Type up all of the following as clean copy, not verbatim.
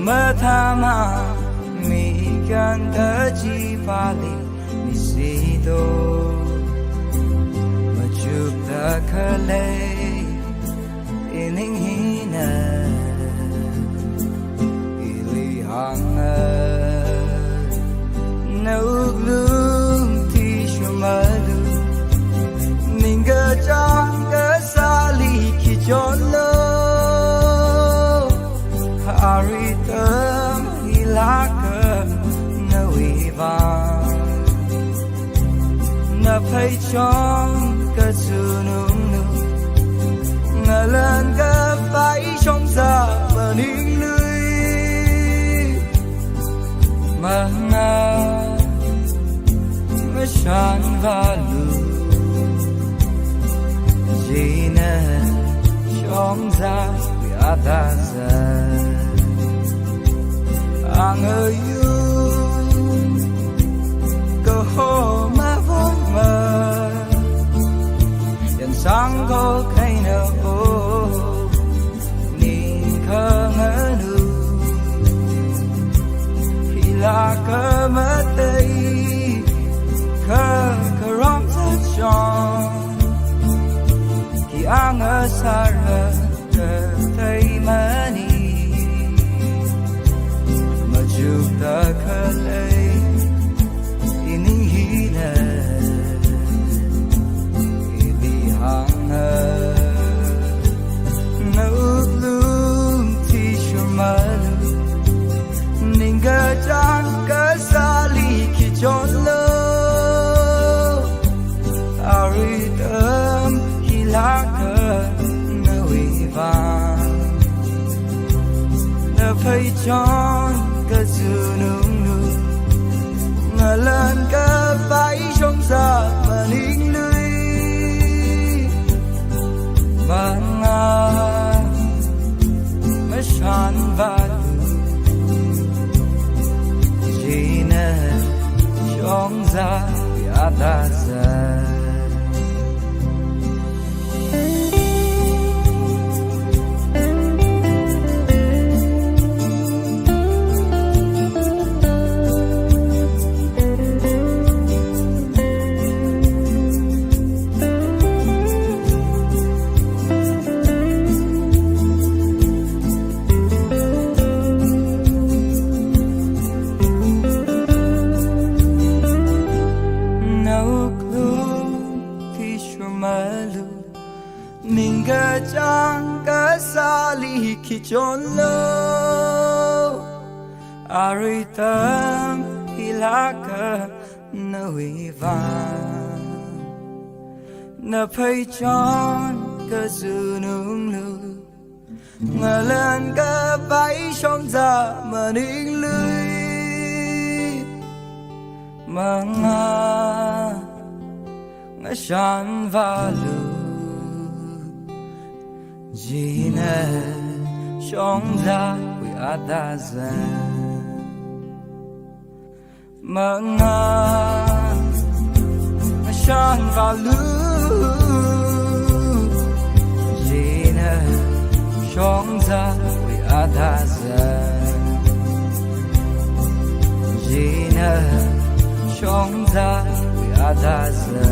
mơ thama mi gan ta chi pha li mi si do ma chup ta khale ining hina ili hang nâu lung thi shumalu ninga chang ka sali ki cholo aritam hilaka nawiva na phai chong ka sunung nu ngalan ka phai chong sa maning lui mana mashan valu jina chong za we ataza ang yu go home ma von ma yan sang go kaina o ni ka nganu hila ka matay ka karam sa chong ki ang asara ka tay mani Jupta kalay ining hina ilihanga nauglum ti shumalu ninga chan kasali ki chonlo aritam hilaka nawivan na phai chon ka sunung nu ngalan ka phai trong sa maning lui manga mashan valu jina trong sa yataza Ninga chang ka sali ki chonlo aritam hilaka nawivan na phai chon ka sunung lu ngalan ka phai trong za maning lui manga ngashan valu Jina shongza we ataza Manga Shan valu Jina shongza we ataza Jina shongza we ataza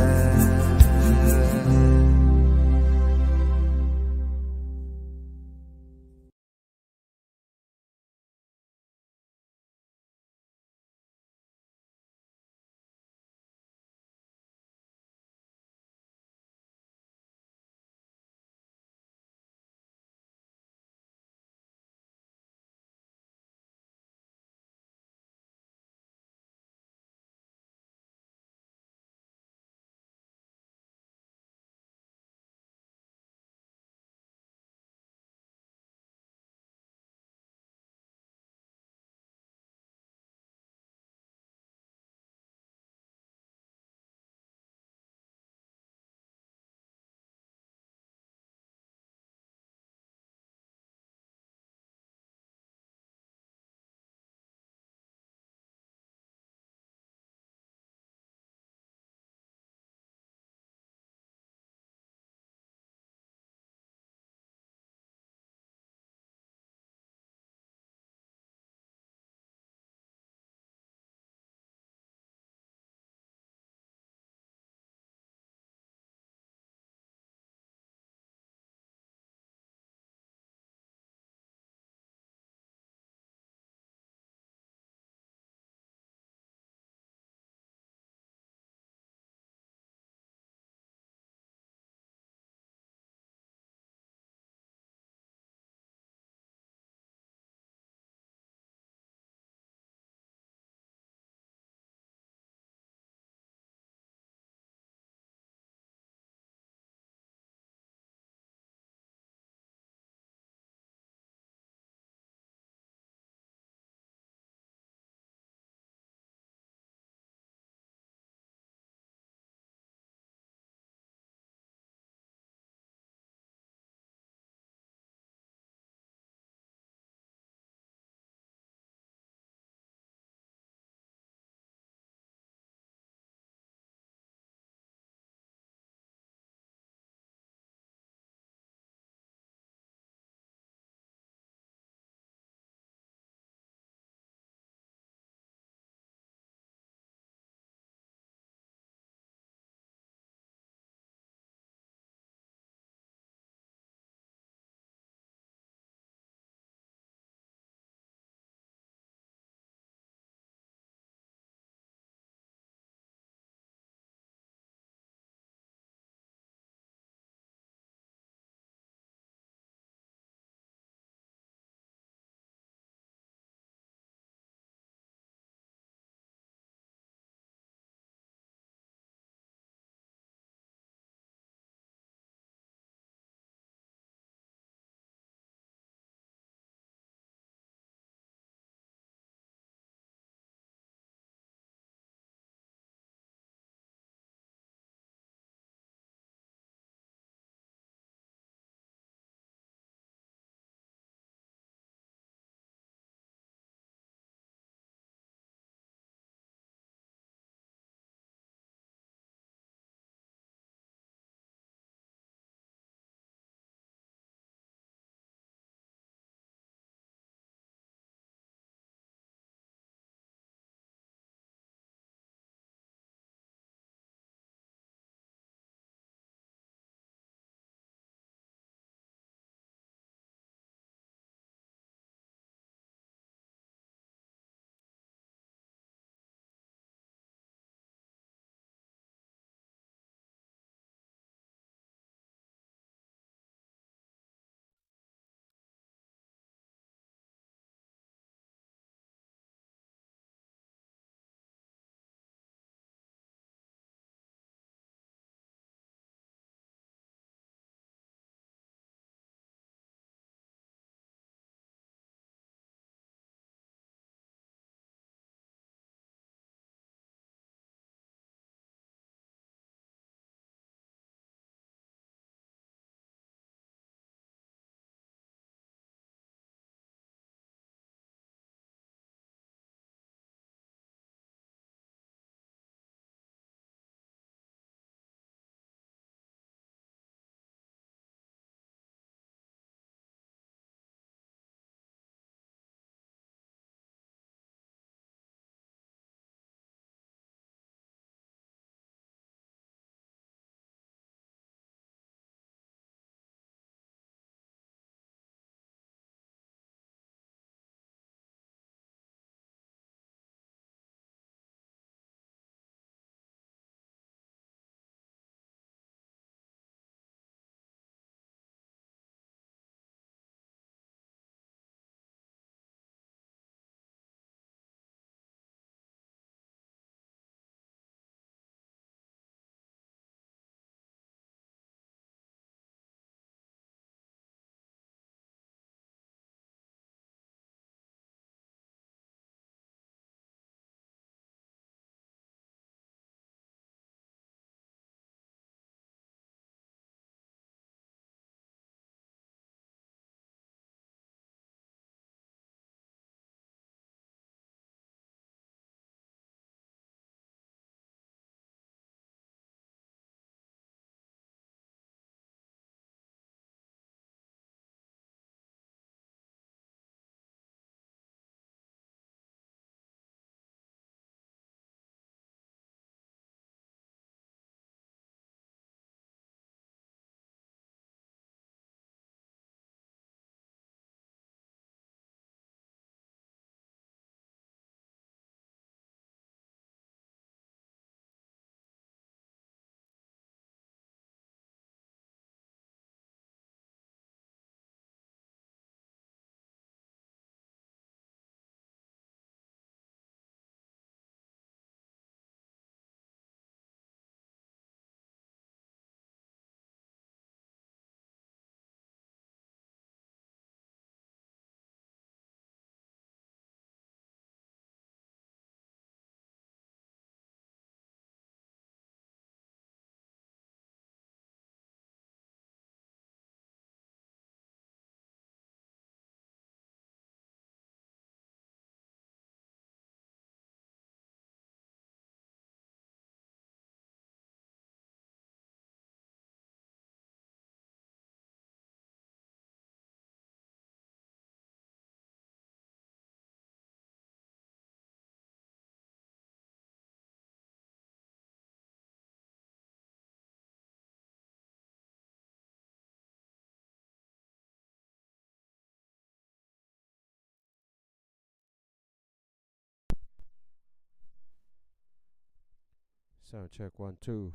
Sound check 1 2.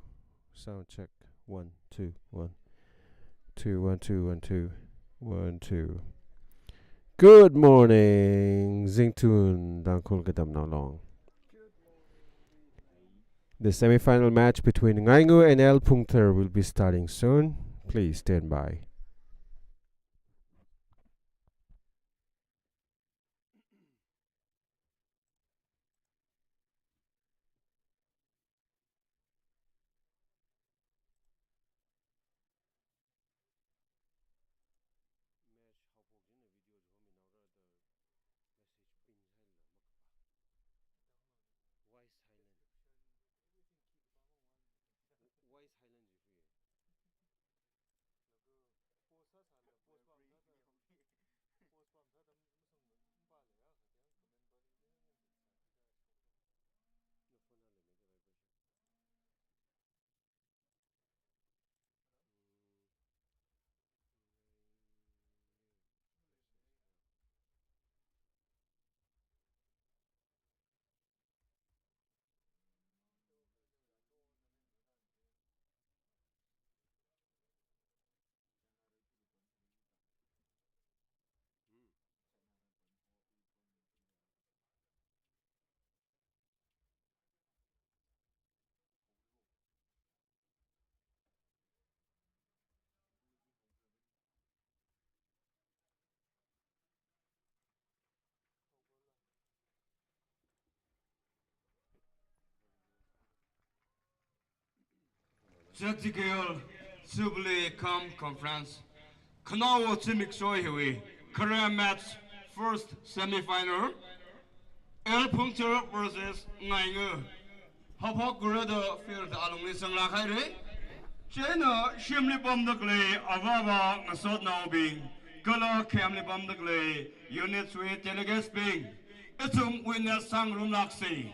Sound check 1 2 1 2 1 2 1 2 1 2. Good morning, Zingtun Dangkul Gadam Nalong. The semi-final match between Ngainga and El Phungthar will be starting soon. Please stand by. ZTKL Jubilee Conference. Kanawa Timik Soyhui. Career match first semi-final. El Phungthar versus Ngainga. Hapok Gurada field along the Sangla Khaire. China Shimli Bom the Clay, Avava, Nasot Naubing. Gala Kamli Bom the Clay. Units with delegates being. Itum Winners Sangrum Laxi.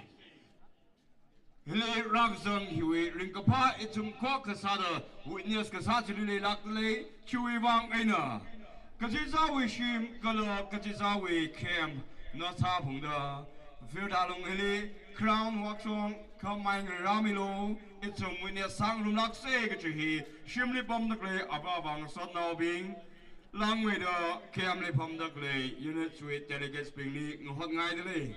Hele Ragzon Hiwi Rinkapa itum Kwa Kasada witness Kasachili Lakle Chui Wang Aina Kajiza we shim Gala Kajiza we camp Nasa Punda Field along Hele Crown Waxon Kamang Ramilo itum witness Sangrum Lakse Gachi Shimli Bom the Clay Abavang Sotna being Long with the Kamli Pom the Clay units with delegates being Hot Night.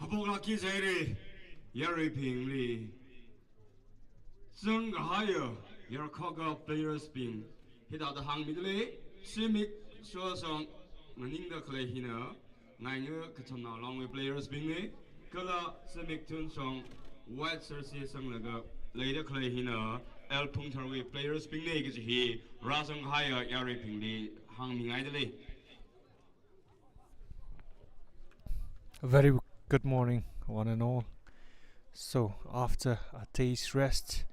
Habogaki Zaire, Yari Pingli. Zung higher, your cocker players being hit out the hang middle, Simic, Shosong, Ngainga Clay Hina, Ngainga Katana along with players being Kala, Simic Tun Song, White Cersei Sanglaga, later Clay Hina, El Phungthar with players being naked he, Razung higher, Yari Pingli, hanging idly. Very good morning, one and all. So, after a day's rest,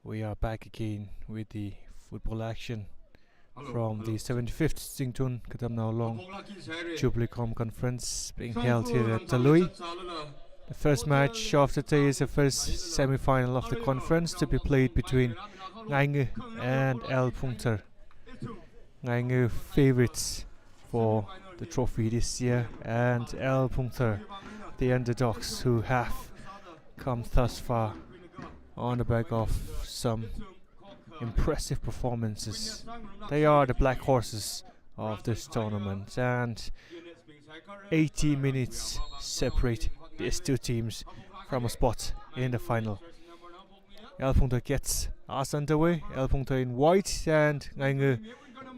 we are back again with the football action from the 75th Singtun Kadamnao Long Jubilee Conference being held here at Talui. The first match of the day is the first semi-final of the conference to be played between Ngainga and El Phungthar. Ngainga favourites for the trophy this year, and El Phungthar, the underdogs who have come thus far on the back of some impressive performances. They are the black horses of this tournament, and 80 minutes separate these two teams from a spot in the final. Phungthar gets us underway. Phungthar in white and Ngainga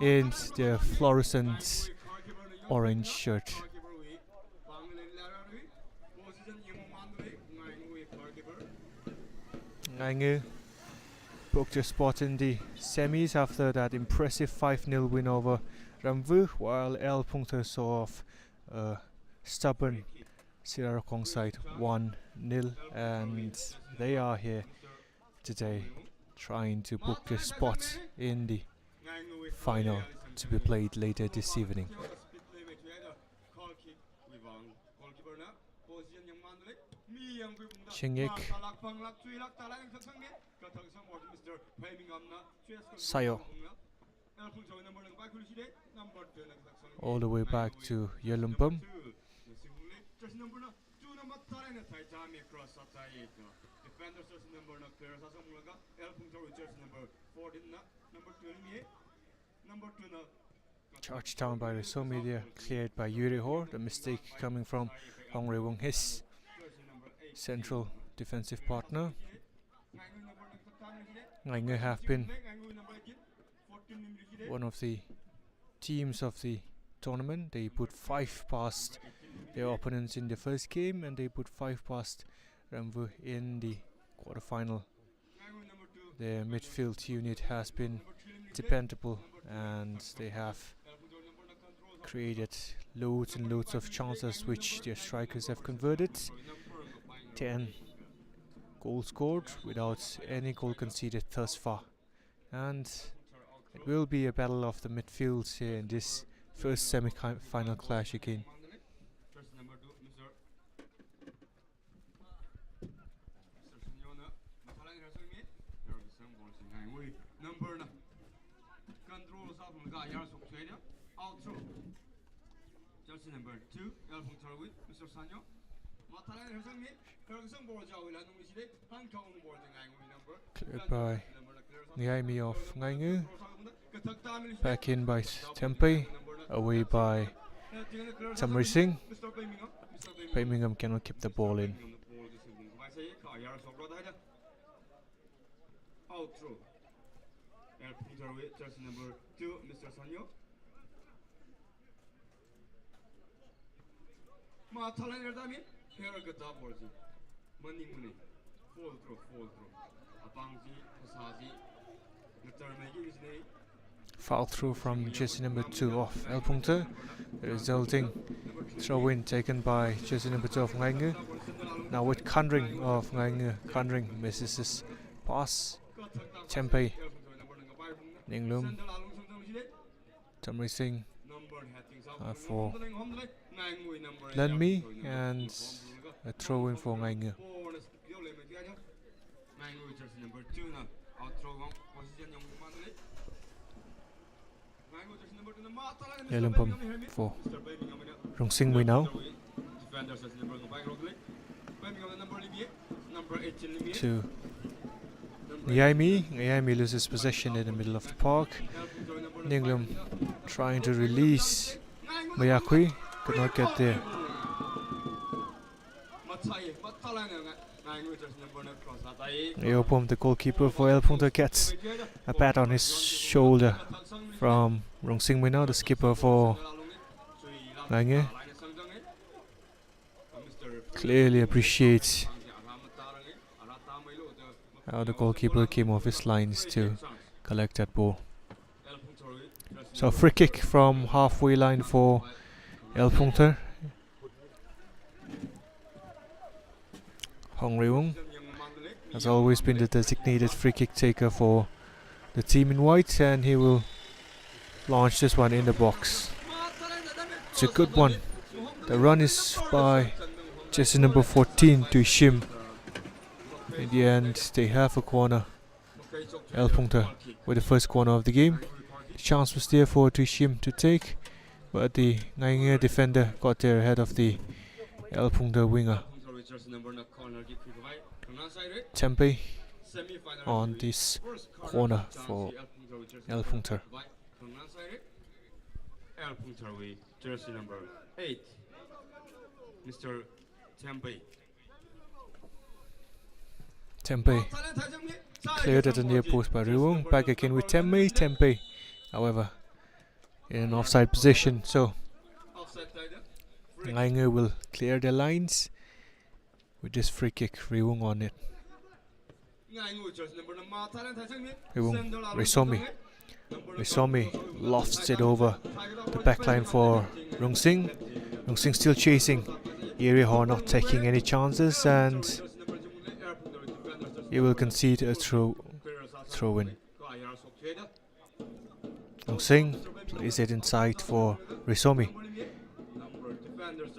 in the fluorescent orange shirt. Ngainga booked a spot in the semis after that impressive 5-0 win over Ramvu, while Phungthar saw off a stubborn Sirarakong side 1-0, and they are here today trying to book a spot in the final to be played later this evening. Chingyik Sayo all the way back to Yelumpam. Charged down by the So Media, cleared by Ahor. The mistake coming from Hong Rewong, his central defensive partner. Ngainga have been one of the teams of the tournament. They put 5 past their opponents in the first game, and they put 5 past Ramvu in the quarterfinal. Their midfield unit has been dependable, and they have created loads and loads of chances which their strikers have converted. 10 goals scored without any goal conceded thus far, and it will be a battle of the midfields here in this first semi-final clash again. Number 2, Phungthar with Mr. Sanyo. Cleared by Ngaimi of Ngainga. Back in by Tempe. Away by Tamri Singh. Birmingham cannot keep the ball in. Out through. Phungthar with jersey number 2, Mr. Sanyo. Foul through from jersey number 2 of Phungthar, resulting throw-in taken by jersey number 2 of Ngainga. Now with Kandring of Ngainga, Kandring misses his pass. Tempe, Ninglum, Tamri Singh for Lenmi, and a throw-in for Ngainga. Yelumpam for Rung Sing we now. To Ngaimi loses possession in the middle of the park. Ninglum trying to release Mayakwi, could not get there. Eopom, the goalkeeper for Phungthar, gets a pat on his shoulder from Rung Sing Mina, the skipper for Ngainga. Clearly appreciates how the goalkeeper came off his lines to collect that ball. So free kick from halfway line for Phungthar. Hong Rewong has always been the designated free kick taker for the team in white, and he will launch this one in the box. It's a good one. The run is by jersey number 14 to Shim. In the end, they have a corner. Phungthar with the first corner of the game. The chance was there for Tuishim to take, but the Ngainga defender got there ahead of the Phungthar winger. Tempe on this corner for El Phungthar. El Phungthar with jersey number 8, Mr. Tempe. Tempe cleared at the near post by Riwung. Back again with Tempe. Tempe, however, in an offside position, so Ngainga will clear the lines with this free kick. Riwung on it. Riwung, Risomi lofts it over the backline for Rungsing. Rungsing still chasing. Ahor not taking any chances, and he will concede a throw in. Rungsing plays it inside for Risomi.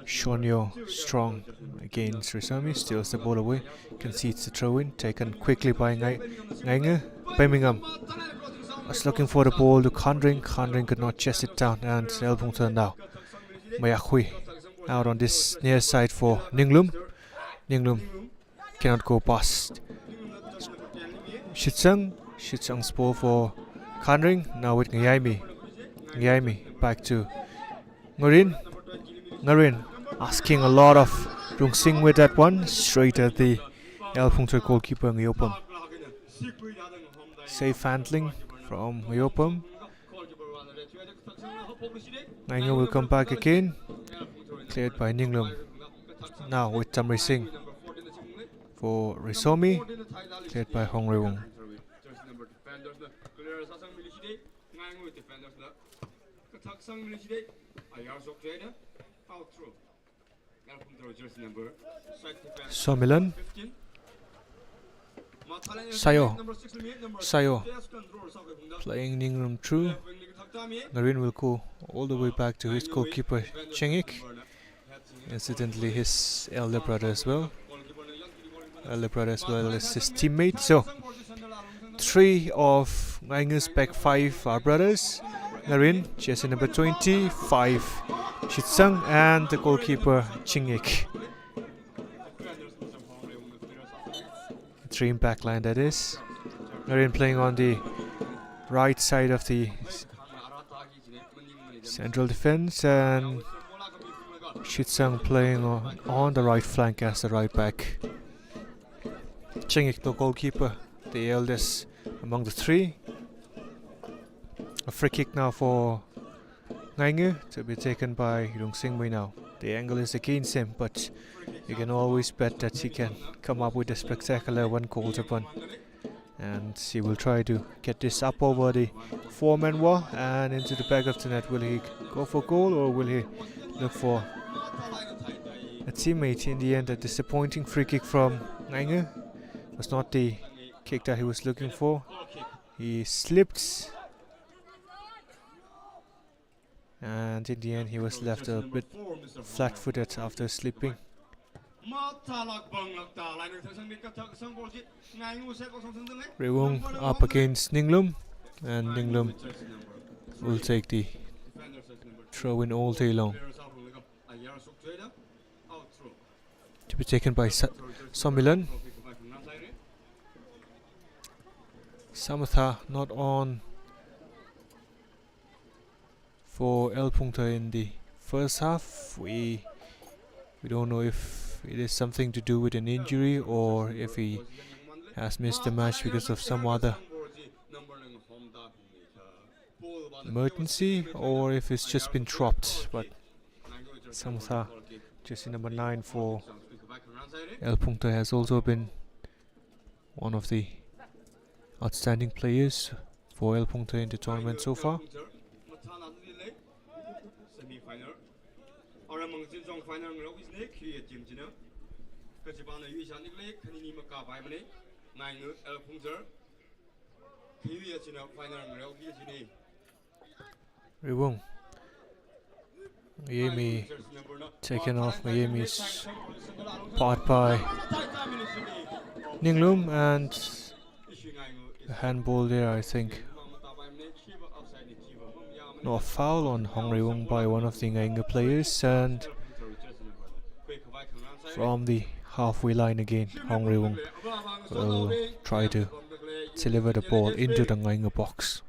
Shonyo strong against Risomi, steals the ball away, concedes the throw in, taken quickly by Ngainga. Birmingham was looking for the ball to Khandring. Khandring could not chase it down, and El Phungthar now. Mayakhui out on this near side for Ninglum. Ninglum cannot go past Shitsang. Shitsang's ball for Khandring. Now with Ngaimi. Ngaimi back to Ngarin. Ngarin asking a lot of Rungsing with that one. Straight at the El Phungthar goalkeeper Ngayopam. Safe handling from Ngayopam. Ngainga will come back again. Cleared by Ninglum. Now with Tamri Singh for Risomi. Cleared by Hong Riwung. Somilan. Sayo playing Ninglum through. Ngarin will go all the way back to his goalkeeper Chengik. Incidentally, his elder brother as well. As his teammate. So 3 of Ngainga's back 5 are brothers. Ngarin, jersey number 20, 5 Shitsang, and the goalkeeper Chingik. 3 in backline, that is. Ngarin playing on the right side of the central defense, and Shitsang playing on the right flank as the right back. Chengik, the goalkeeper, the eldest among the 3. A free kick now for Ngainga to be taken by Rungsing now. The angle is against him, but you can always bet that he can come up with a spectacular one-goal run. And he will try to get this up over the 4-man wall and into the back of the net. Will he go for goal, or will he look for a teammate? In the end, a disappointing free kick from Ngainga. Was not the kick that he was looking for. He slipped, and in the end he was left a bit flat-footed after slipping. Riwung up against Ninglum, and Ninglum will take the throw in all day long. To be taken by Somilan. Phungthar not on for El Phungthar in the first half. We don't know if it is something to do with an injury, or if he has missed the match because of some other emergency, or if it's just been dropped. But Phungthar, jersey number 9 for El Phungthar, has also been one of the outstanding players for El Phungthar in the tournament so far. Riwung. Miami taken off. Miami's part by Ninglum, and a handball there, I think. No, a foul on Hong Riwung by one of the Ngainga players, and from the halfway line again. Hong Rewung will try to deliver the ball into the Ngainga box.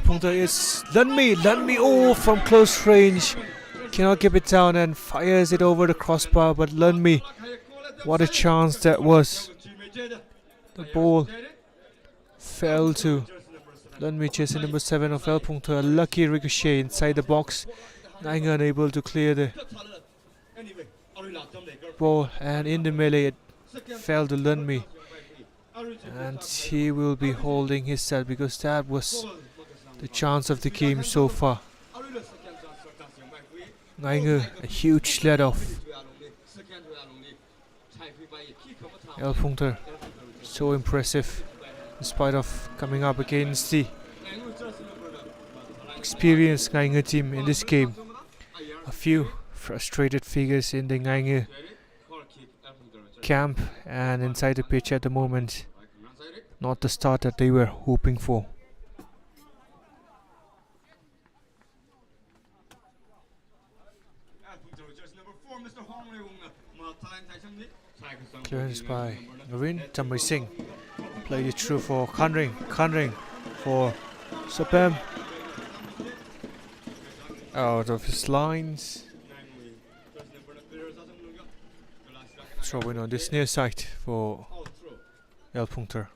Phungthar is Lunmi, oh, from close range. Cannot keep it down and fires it over the crossbar, but Lunmi, what a chance that was. The ball fell to Lunmi, chasing number 7 of Phungthar. A lucky ricochet inside the box. Ngainga unable to clear the ball, and in the melee it fell to Lunmi. And he will be holding his set because that was the chance of the game so far. Ngainga, a huge let off. Phungthar, so impressive in spite of coming up against the experienced Ngainga team in this game. A few frustrated figures in the Ngainga camp and inside the pitch at the moment. Not the start that they were hoping for. Clearance by Narin. Tamri Singh played it through for Khanring for Sopem. Out of his lines. Throw in on this near side for Phungthar.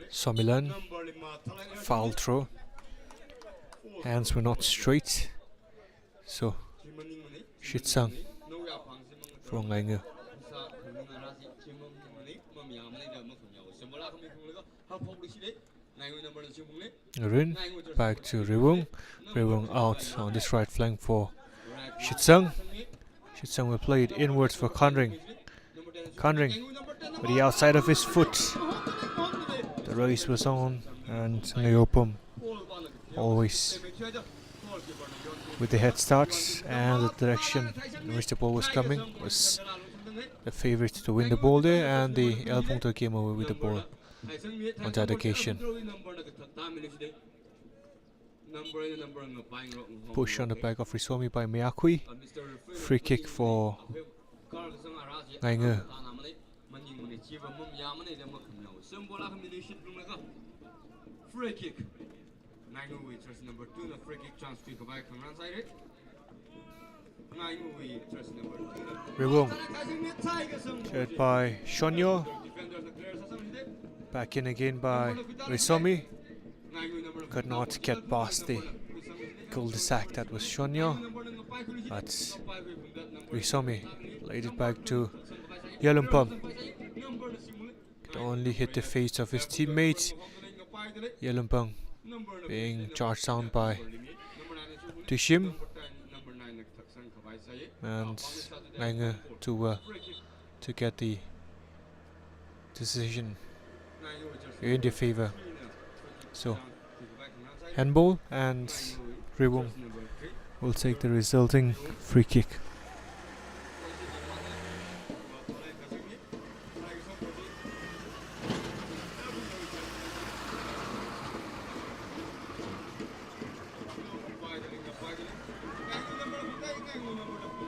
Somilan, foul throw. Hands were not straight, so Shitsang from Ngainga. Rin back to Rewung. Rewung out on this right flank for Shitsang. Shitsang will play it inwards for Khanring. Khanring with the outside of his foot. The race was on, and Ngayopum always with the head start, and the direction in which the ball was coming was the favourite to win the ball there, and the Phungthar came away with the ball on that occasion. Push on the back of Risomi by Miyakui. Free kick for Ngainga. Free kick. Ngainga with jersey number 2. The free kick chance to go back from side. Ngainga with jersey number 2. Rewung. Cleared by Shonyo. Back in again by Risomi. Could not get past the cul-de-sac that was Shonyo. But Risomi played it back to Yelumpam. Could only hit the face of his teammate. Yelumpang being charged down by Tishim, and Ngainga to get the decision in their favour. So handball, and Rewung will take the resulting free kick.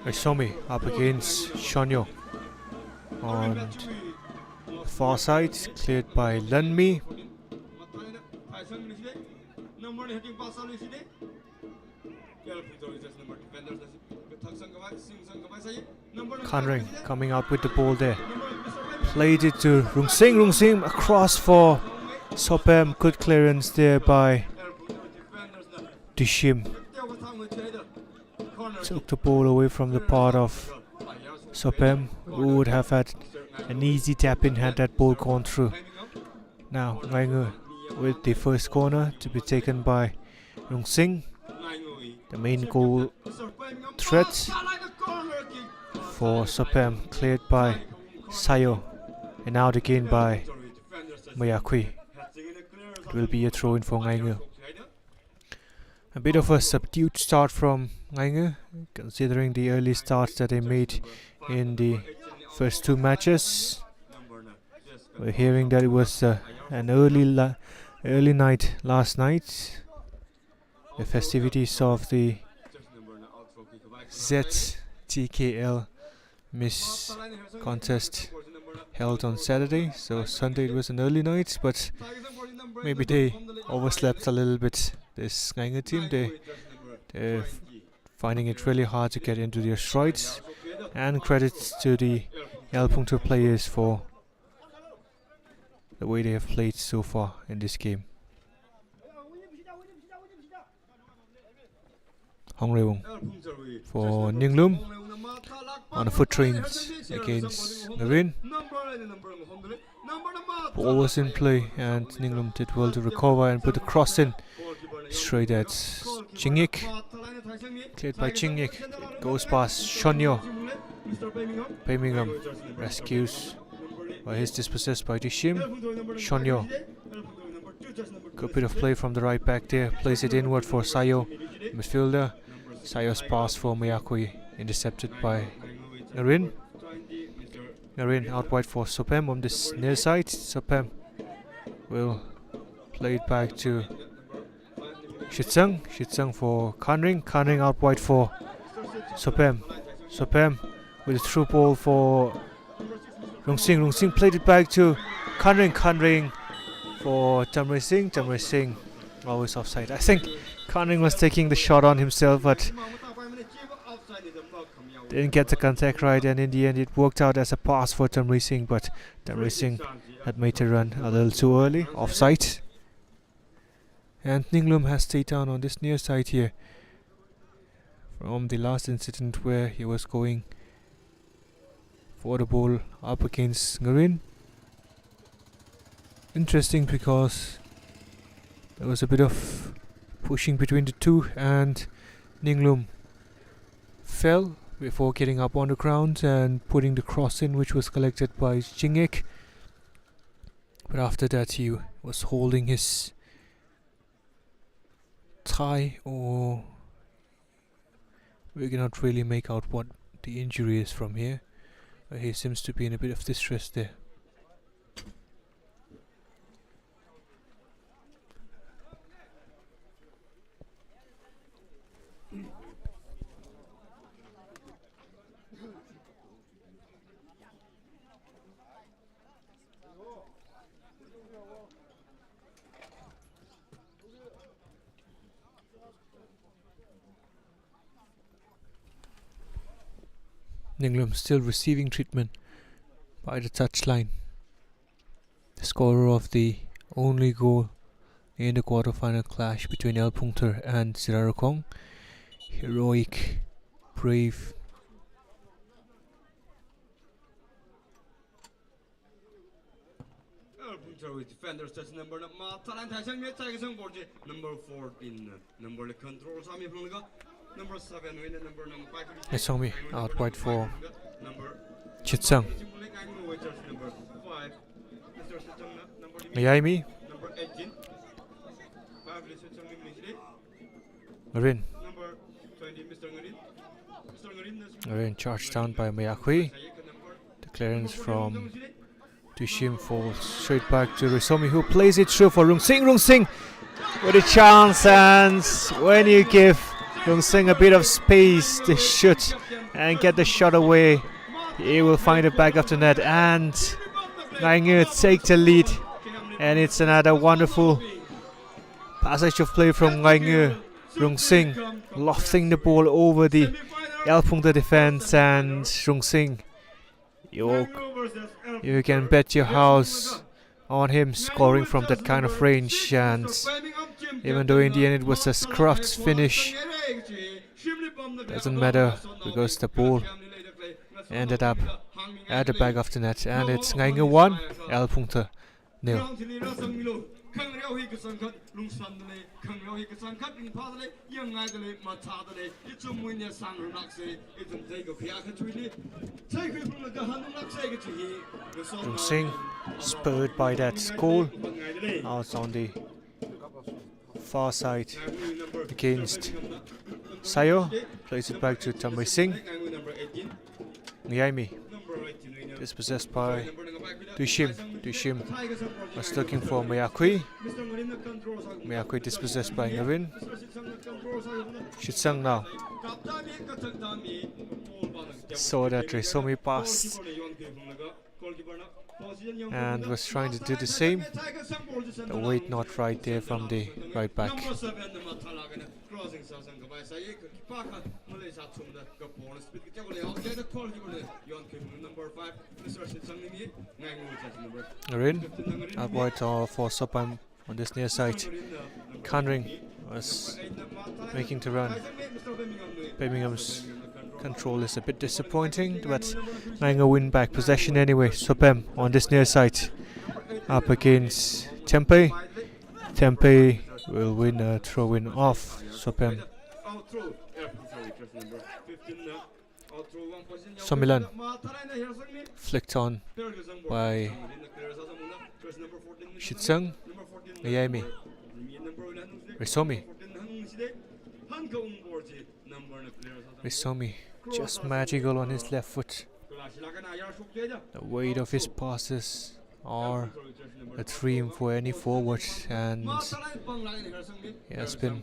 Risomi up against Shonyo on the far side, cleared by Lunmi. Khanring coming out with the ball there. Played it to Rungsing. Rungsing across for Sopem. Good clearance there by Dishim. Took the ball away from the part of Sopem, who would have had an easy tap in had that ball gone through. Now Ngainga with the first corner to be taken by Rungsing. The main goal threat for Sopem, cleared by Sayo, and out again by Mayakui. It will be a throw in for Ngainga. A bit of a subdued start from Ngainga, considering the early starts that they made in the first two matches. We're hearing that it was an early night last night. The festivities of the ZTKL Miss contest held on Saturday, so Sunday it was an early night, but maybe they overslept a little bit. This Ngainga team, they're finding it really hard to get into their strides, and credits to the Phungthar players for the way they have played so far in this game. Hong Reung for Ninglum on a foot trains against Ngarin. Ball was in play and Ninglum did well to recover and put the cross in straight at Chingik. Cleared by Chingik. It goes past Shonyo. Birmingham rescues, but is dispossessed by Dishim. Shonyo. Good bit of play from the right back there. Plays it inward for Sayo, midfielder. Sayo's pass for Miyakui, intercepted by Ngarin. Ngarin out wide for Sopem on this near side. Sopem will play it back to Shitsung. Shitsung for Kanring. Kanring out wide for Sopem. Sopem with a through ball for Rungsing. Rungsing played it back to Kanring. Kanring for Jamre Singh. Jamre Singh always offside. I think Kanring was taking the shot on himself, but didn't get the contact right, and in the end it worked out as a pass for Jamre Singh, but Jamre Singh had made the run a little too early, offside. And Ninglum has stayed down on this near side here from the last incident where he was going for the ball up against Ngarin. Interesting because there was a bit of pushing between the two and Ninglum fell before getting up on the ground and putting the cross in, which was collected by Chingek. But after that he was holding his thigh, or we cannot really make out what the injury is from here, but he seems to be in a bit of distress there. Ninglum still receiving treatment by the touchline. The scorer of the only goal in the quarter-final clash between Phungthar and Sirarakong. Heroic, brave. Phungthar with defenders touch number 14, number the control Sami Phungthar. Number 7 win number 5. Esongmi out wide for Chitsang. Miyaimi. Number 18. Ngarin. Number 20 Mr. Ngarin. Ngarin charged down by Miyakui. The clearance from Tushim falls straight back to Risomi, who plays it through for Rungsing. Rungsing with a chance, and when you give Rungsing a bit of space to shoot and get the shot away, he will find it back of the net, and Ngainga take the lead. And it's another wonderful passage of play from Ngainga. Rungsing lofting the ball over the Phungthar defense, and Rungsing, you can bet your house on him scoring from that kind of range. And even though in the end it was a scruffed finish, doesn't matter because the ball ended up at the back of the net, and it's Ngainga 1, Phungthar 0. Rungsing spurred by that goal out on the far side against Sayo. Plays it back to Tamri Singh. Ngainga dispossessed by Dushim. Dushim was looking for Mayakui. Mayakui dispossessed by Ngavin. Shitsang now saw that Resomi passed and was trying to do the same. The weight not right there from the right back. Rin, out wide for Sopam on this near side. Conring was making to run. Birmingham's control is a bit disappointing, but Ngainga win back possession anyway. Sopam on this near side up against Tempe. Tempe will win a throw-in off Sopam. Somilan flicked on by Shitsang. Ngainga Resomi. Resomi just magical on his left foot. The weight of his passes are a dream for any forward, and he has been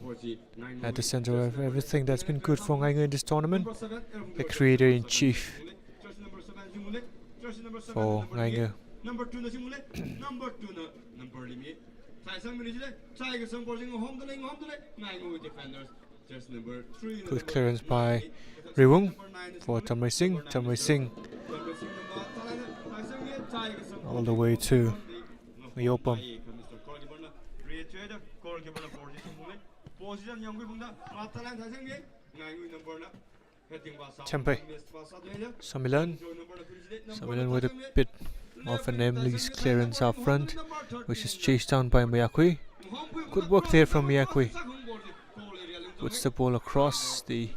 at the center of everything that's been good for Ngainga in this tournament. The creator-in-chief for Ngainga. Good clearance by Riwung for Tamri Singh. Tamri Singh all the way to Yopam. Tempe. Somilan. Somilan with a bit of an Emily's clearance up front, which is chased down by Mayakui. Good work there from Mayakui. Puts the ball across the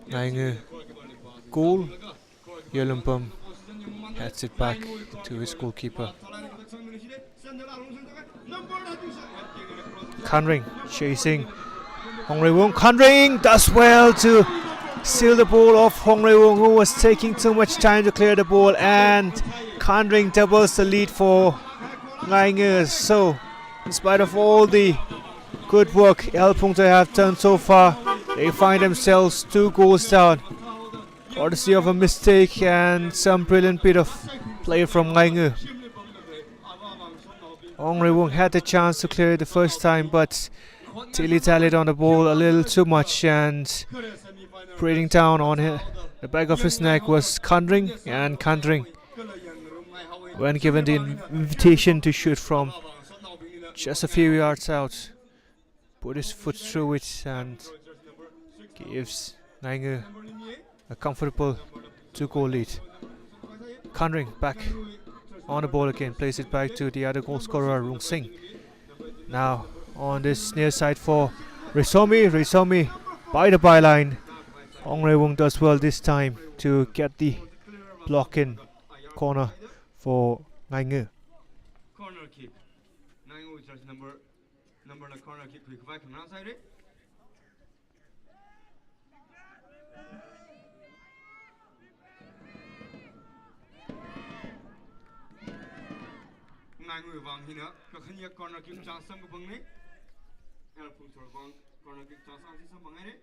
Ngainga goal. Yelumpam heads it back to his goalkeeper. Conring chasing Hong Rewung. Conring does well to steal the ball off Hong Rewung, who was taking too much time to clear the ball, and Conring doubles the lead for Ngainga. So, in spite of all the good work El Phungthar have done so far, they find themselves 2 goals down, courtesy of a mistake and some brilliant bit of play from Ngainga. Hong Rewung had the chance to clear it the first time, but dilly-dallied on the ball a little too much, and breathing down on the back of his neck was Conring, and Conring, when given the invitation to shoot from just a few yards out, put his foot through it and gives Ngainga a comfortable 2-goal lead. Conring back on the ball again, plays it back to the other goal scorer, Rung Singh. Now on this near side for Resomi. Resomi by the byline. Hong Rewung does well this time to get the block in corner for Ngainga. Corner kick. Ngainga with just number corner kick quick back from outside it. Ngainga wang hina kakhanya corner kick chance sam bang ne. El Phungthar wang corner kick chance am sam bang ne.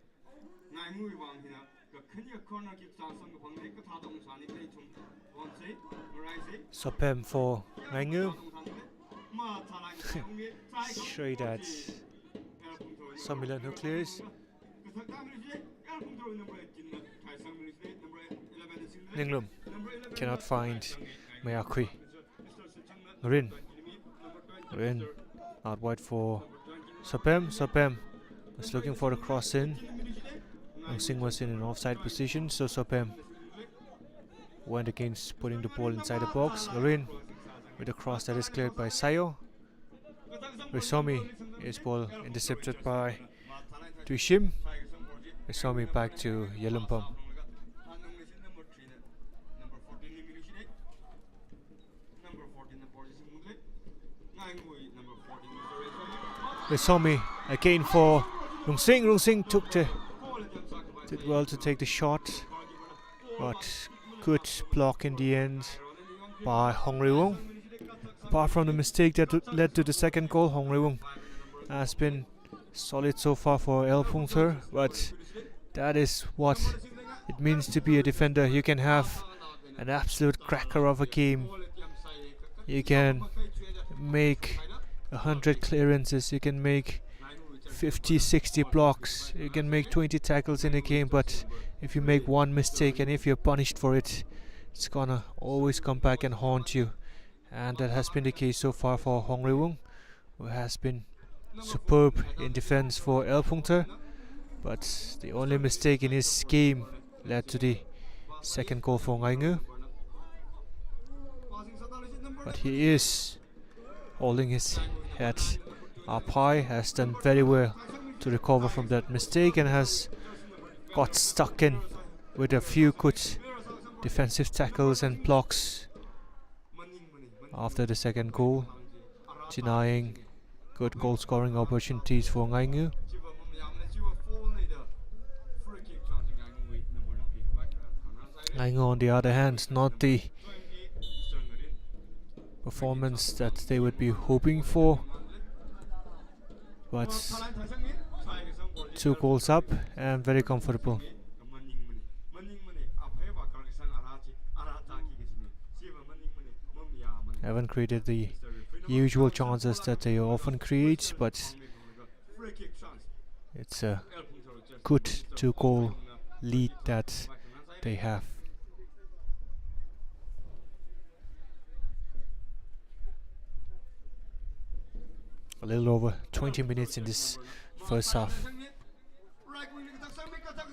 Ngainga wang hina kakhanya corner kick chance sam bang ne ka tha dong sa ni kai chum. One say, right say. Sopem for Ngainga. Straight at Somilan, who clears. Ninglum cannot find Mayakui. Rin out wide for Sopem. Sopem was looking for the cross in. Singh was in an offside position, so Sopem went against putting the ball inside the box. Rin with a cross that is cleared by Sayo. Resomi is ball intercepted by Dushim. Resomi back to Yelumpam. Resomi again for Rung Sing. Rung Sing did well to take the shot, but good block in the end by Hong Rui-wong. Apart from the mistake that led to the second goal, Hong Rui-wong has been solid so far for El Phungthar, but that is what it means to be a defender. You can have an absolute cracker of a game. You can make 100 clearances, you can make 50, 60 blocks, you can make 20 tackles in a game, but if you make one mistake and if you're punished for it, it's gonna always come back and haunt you. And that has been the case so far for Hong Rui-wong, who has been superb in defense for El Phungthar, but the only mistake in his game led to the second goal for Ngainga. But he is holding his head up high, has done very well to recover from that mistake, and has got stuck in with a few good defensive tackles and blocks after the second goal, denying good goal scoring opportunities for Ngainga. Ngainga, on the other hand, not the performance that they would be hoping for, but 2 goals up and very comfortable. Haven't created the usual chances that they often create, but it's a good 2-goal lead that they have. A little over 20 minutes in this first half.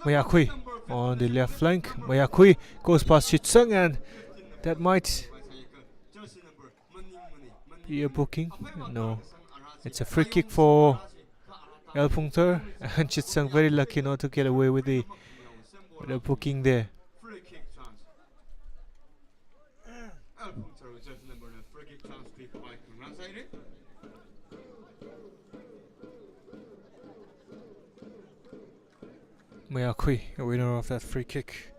Mayakui on the left flank. Mayakui goes past Chitsung, and that might be a booking. No, it's a free kick for El Phungthar, and Chitsung very lucky not to get away with the booking there. Mayakui, a winner of that free kick,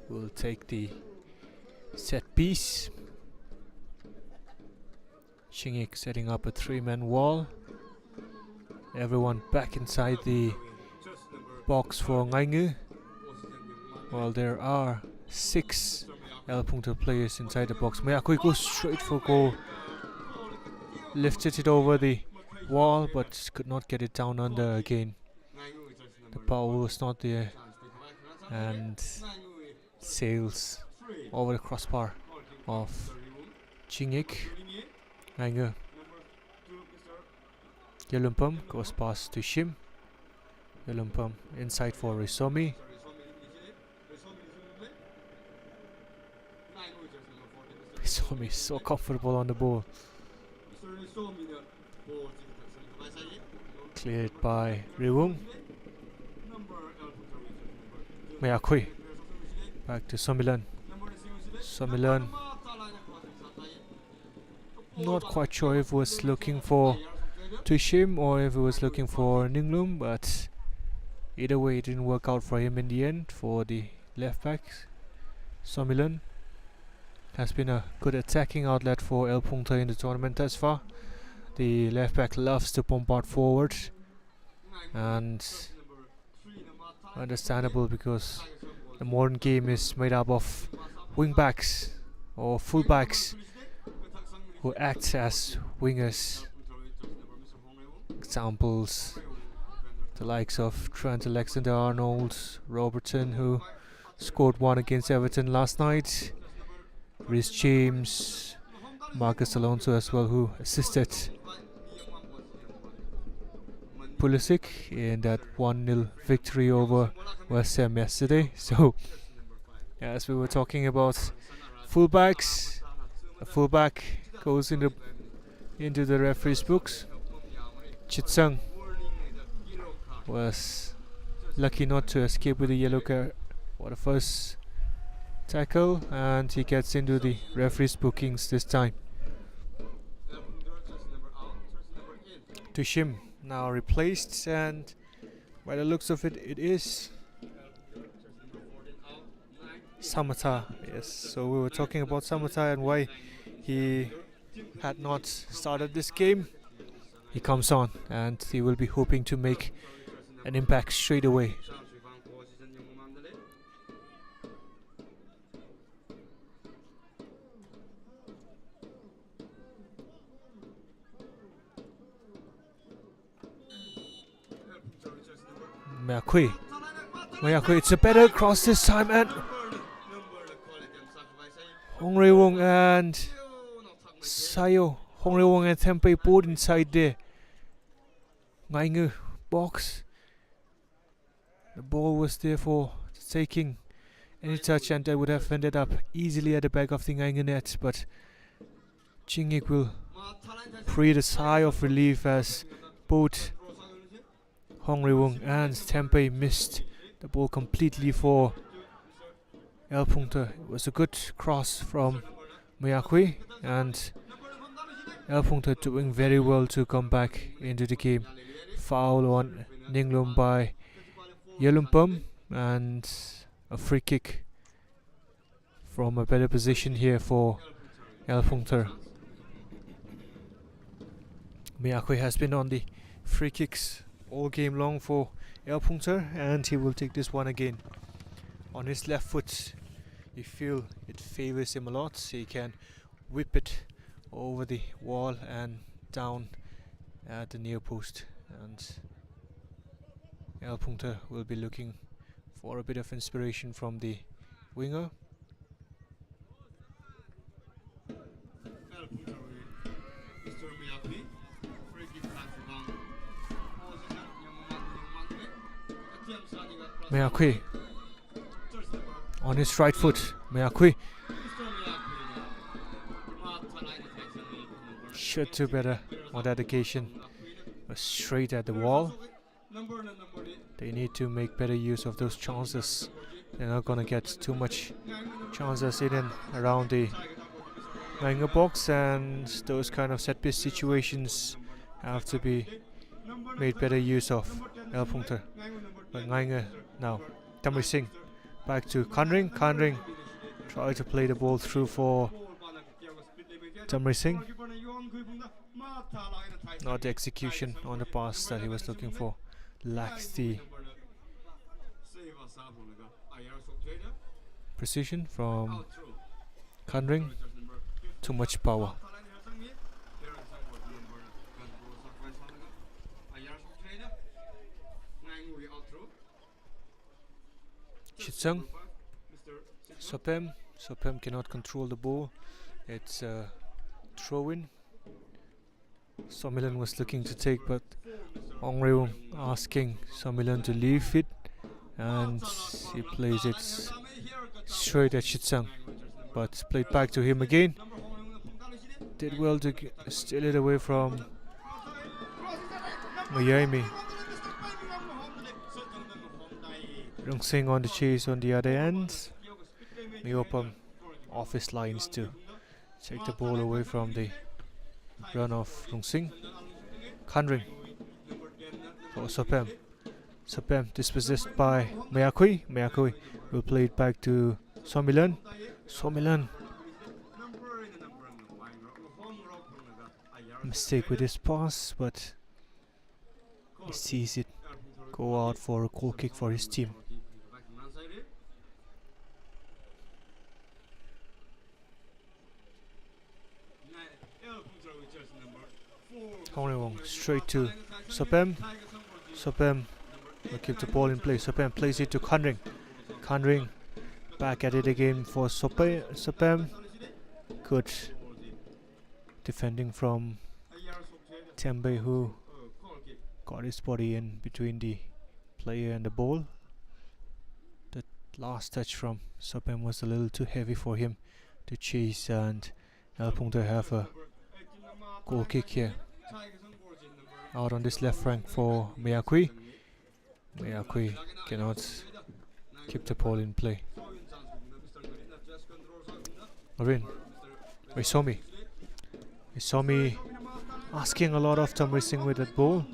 will take the set piece. Chingik setting up a 3-man wall. Everyone back inside the box for Ngainga. Well, there are 6 El Phungthar players inside the box. Mayakui goes straight for goal. Lifted it over the wall, but could not get it down under again. The power was not there, and sails over the crossbar of Chingik. Ngainga. Yelumpam goes past to Shim. Yelumpam inside for Risomi. Risomi is so comfortable on the ball. Cleared by Riwung. Mayakui. Back to Somilan. Somilan. Not quite sure if he was looking for Tushim or if he was looking for Ninglum, but either way it didn't work out for him in the end. For the left back, Somilan has been a good attacking outlet for El Phungthar in the tournament thus far. The left back loves to bombard forward, and understandable because the modern game is made up of wing backs or full backs who act as wingers. Examples, the likes of Trent Alexander-Arnold, Robertson, who scored 1 against Everton last night, Rhys James, Marcus Alonso as well, who assisted Pulisic in that 1-0 victory over West Ham yesterday. So, as we were talking about fullbacks, a fullback goes into the referee's books. Chitsung was lucky not to escape with a yellow card for the first tackle, and he gets into the referee's bookings this time. To Shim, now replaced, and by the looks of it, it is Phungthar. Yes, so we were talking about Phungthar and why he had not started this game. He comes on and he will be hoping to make an impact straight away. Mayakui, it's a better cross this time, and Hongriwong and Sayo. Hongriwong and Tempeh both inside there. Ngainga box. The ball was there for taking any touch, and that would have ended up easily at the back of the Ngainga net, but Chingik will breathe a sigh of relief as both Hongriwong and Tempeh missed the ball completely for Phungthar. It was a good cross from Mayakui, and Phungthar doing very well to come back into the game. Foul on Ninglum by Yelumpum, and a free kick from a better position here for Phungthar. Mayakui has been on the free kicks all game long for Phungthar, and he will take this one again. On his left foot, you feel it favors him a lot, so he can whip it over the wall and down at the near post. And Phungthar will be looking for a bit of inspiration from the winger. Mayakui on his right foot. Mayakui should do better on that occasion. Straight at the wall. They need to make better use of those chances. They're not gonna get too much chances in and around the Ngainga box, and those kind of set piece situations have to be made better use of. Phungthar. But Ngainga now. Tamri Singh back to Kanring. Kanring try to play the ball through for Tamri Singh. Not the execution on the pass that he was looking for. Lacks the precision from Kanring. Too much power. Chitsung. Sopem. Sopem cannot control the ball. It's a throw-in. Somilan was looking to take, but Hongriwong asking Somilan to leave it, and he plays it straight at Chitsung, but played back to him again. Did well to steal it away from Miami. Rung Singh on the chase on the other end. Miopam off his lines to take the ball away from the run of Rung Singh. Kanring for Sopem. Sopem dispossessed by Mayakui. Mayakui will play it back to Somilan. Somilan. Mistake with his pass, but he sees it go out for a goal kick for his team. Hongriwong straight to Sopem. Sopem will keep the ball in play. Sopem plays it to Kanring. Kanring back at it again for Sopem. Good defending from Tempeh, who got his body in between the player and the ball. The last touch from Sopem was a little too heavy for him to chase, and Phungthar have a goal kick here. Out on this left flank for Mayakui. Mayakui cannot keep the ball in play. Marin. Isomi asking a lot of Tamri Singh with that ball.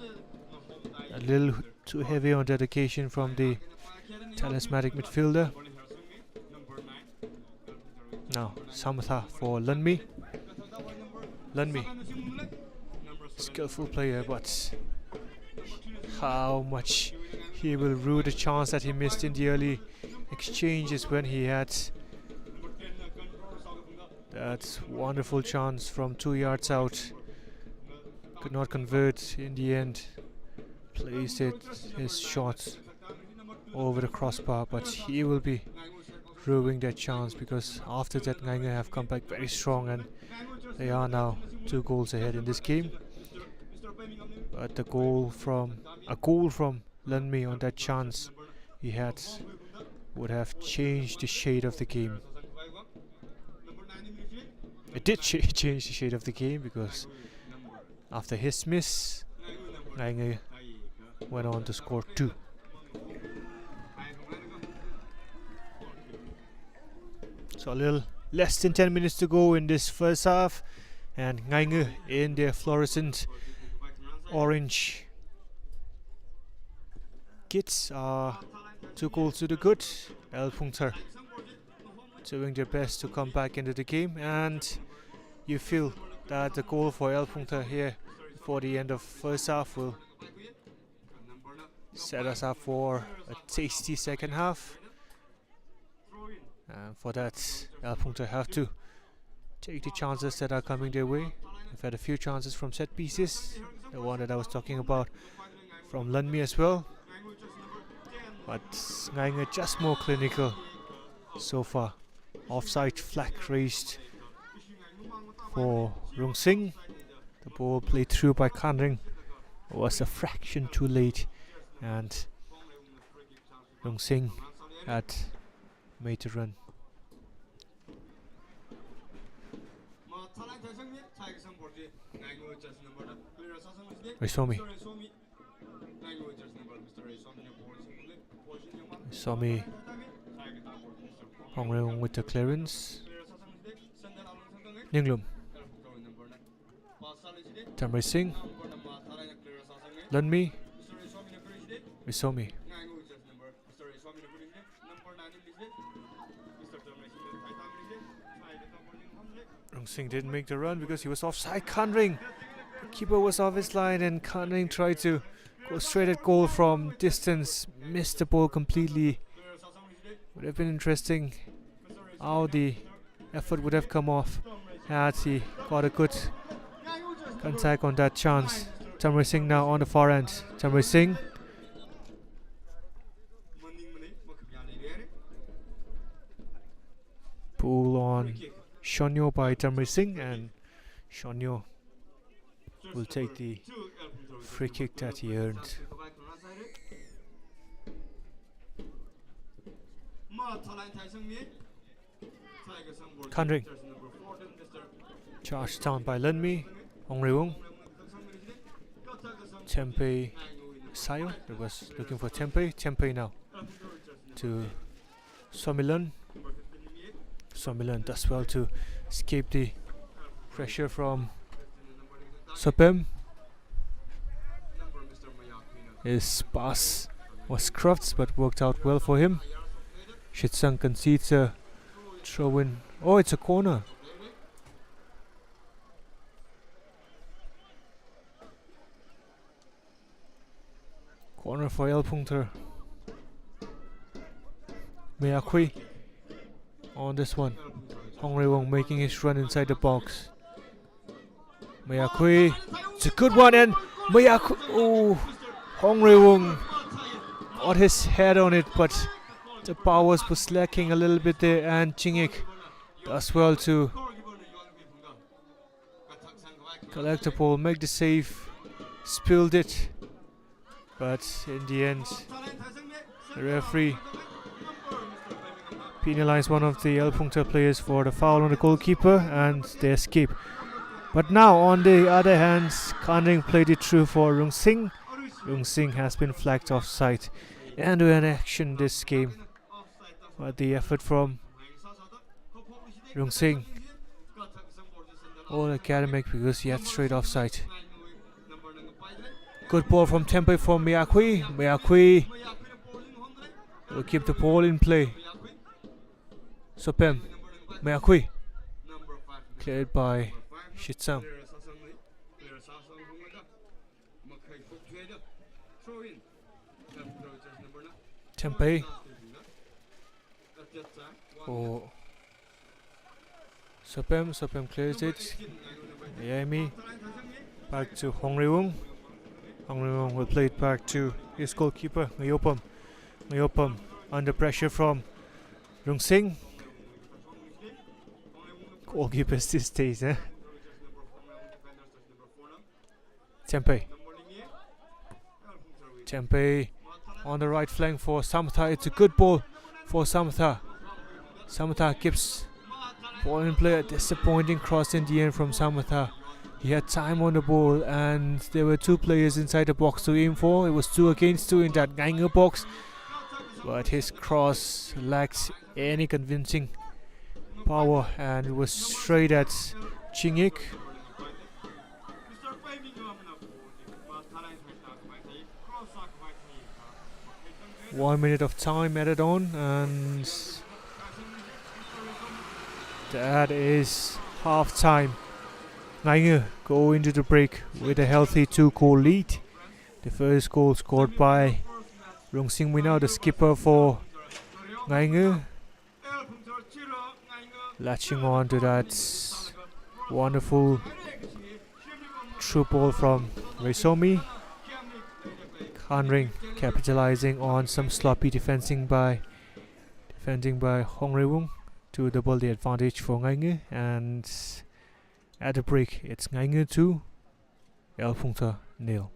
a little too heavy on dedication from the talismanic midfielder. Now Phungthar for Lunmi. Lunmi, skillful player, but how much he will rue the chance that he missed in the early exchanges when he had that wonderful chance from 2 yards out. Could not convert in the end. Placed his shot over the crossbar, but he will be ruining that chance, because after that Ngainga have come back very strong and they are now 2 goals ahead in this game. But a goal from Lunmi on that chance he had would have changed the shade of the game. It did change the shade of the game, because after his miss, Ngainga went on to score 2. So a little less than 10 minutes to go in this first half, and Ngainga in their fluorescent orange kits are 2 goals to the good. Phungthar doing their best to come back into the game, and you feel that the goal for Phungthar here before the end of first half will set us up for a tasty second half. And for that, Phungthar have to take the chances that are coming their way. They've had a few chances from set pieces, the one that I was talking about from Lunmi as well. But Ngainga just more clinical so far. Offside flag raised for Rung Singh. The ball played through by Khanring was a fraction too late, and Rung Singh had made a run. Raisomi Hongreung with the clearance. Ninglum, Tamray Singh, Lunmi, Raisomi. Rung Singh didn't make the run because he was offside. Khanring, the keeper was off his line, and Khanring tried to go straight at goal from distance, missed the ball completely. Would have been interesting how the effort would have come off had he got a good contact on that chance. Tamray Singh now on the far end. Tamray Singh. Pull on Shonyo by Tamray Singh, and Shonyo will take the free kick that he earned. Khanring, charged down by Lunmi. Hongreung, Tempe Sayo, that was looking for Tempe. Tempe now to Somilan. Somilan does well to escape the pressure from Sopem. His pass was scruffed but worked out well for him. Shitsang concedes a throw in. Oh, it's a corner. Corner for Phungthar. Mayakui on this one. Hongreung making his run inside the box. Mayakui, it's a good one, and Mayakui, oh, Hongreung got his head on it, but the powers was lacking a little bit there, and Chingik does well to collect the ball, make the save, spilled it, but in the end the referee penalized one of the Phungthar players for the foul on the goalkeeper, and they escape. But now on the other hand, Khanring played it through for Rung Singh. Rung Singh has been flagged offside, and we're in action this game. But the effort from Rung Singh, all academic because he had straight offside. Good ball from Tempe for Miyakui. Miyakui will keep the ball in play. Sopem. Miyakui. Cleared by Shitsam. Tempe. Oh. Sopem clears it. Miami. Back to Hong Riwung. Hong Riwung will play it back to his goalkeeper, Ngayopam. Ngayopam under pressure from Rung Singh. Goalkeeper still stays, eh? Tempe. Tempe on the right flank for Phungthar. It's a good ball for Phungthar. Phungthar keeps ball in play. A disappointing cross in the end from Phungthar. He had time on the ball and there were two players inside the box to aim for. It was 2 against 2 in that Ngainga box. But his cross lacked any convincing power and it was straight at Chingik. 1 minute of time added on and that is half time. Ngainga go into the break with a healthy 2-goal lead. The first goal scored by Rung Sing Mina, the skipper for Ngainga, latching on to that wonderful through ball from Resomi. Khan capitalizing on some sloppy defending by Hong Rewung to double the advantage for Ngainga, and at the break it's Ngainga 2, Phungthar 0.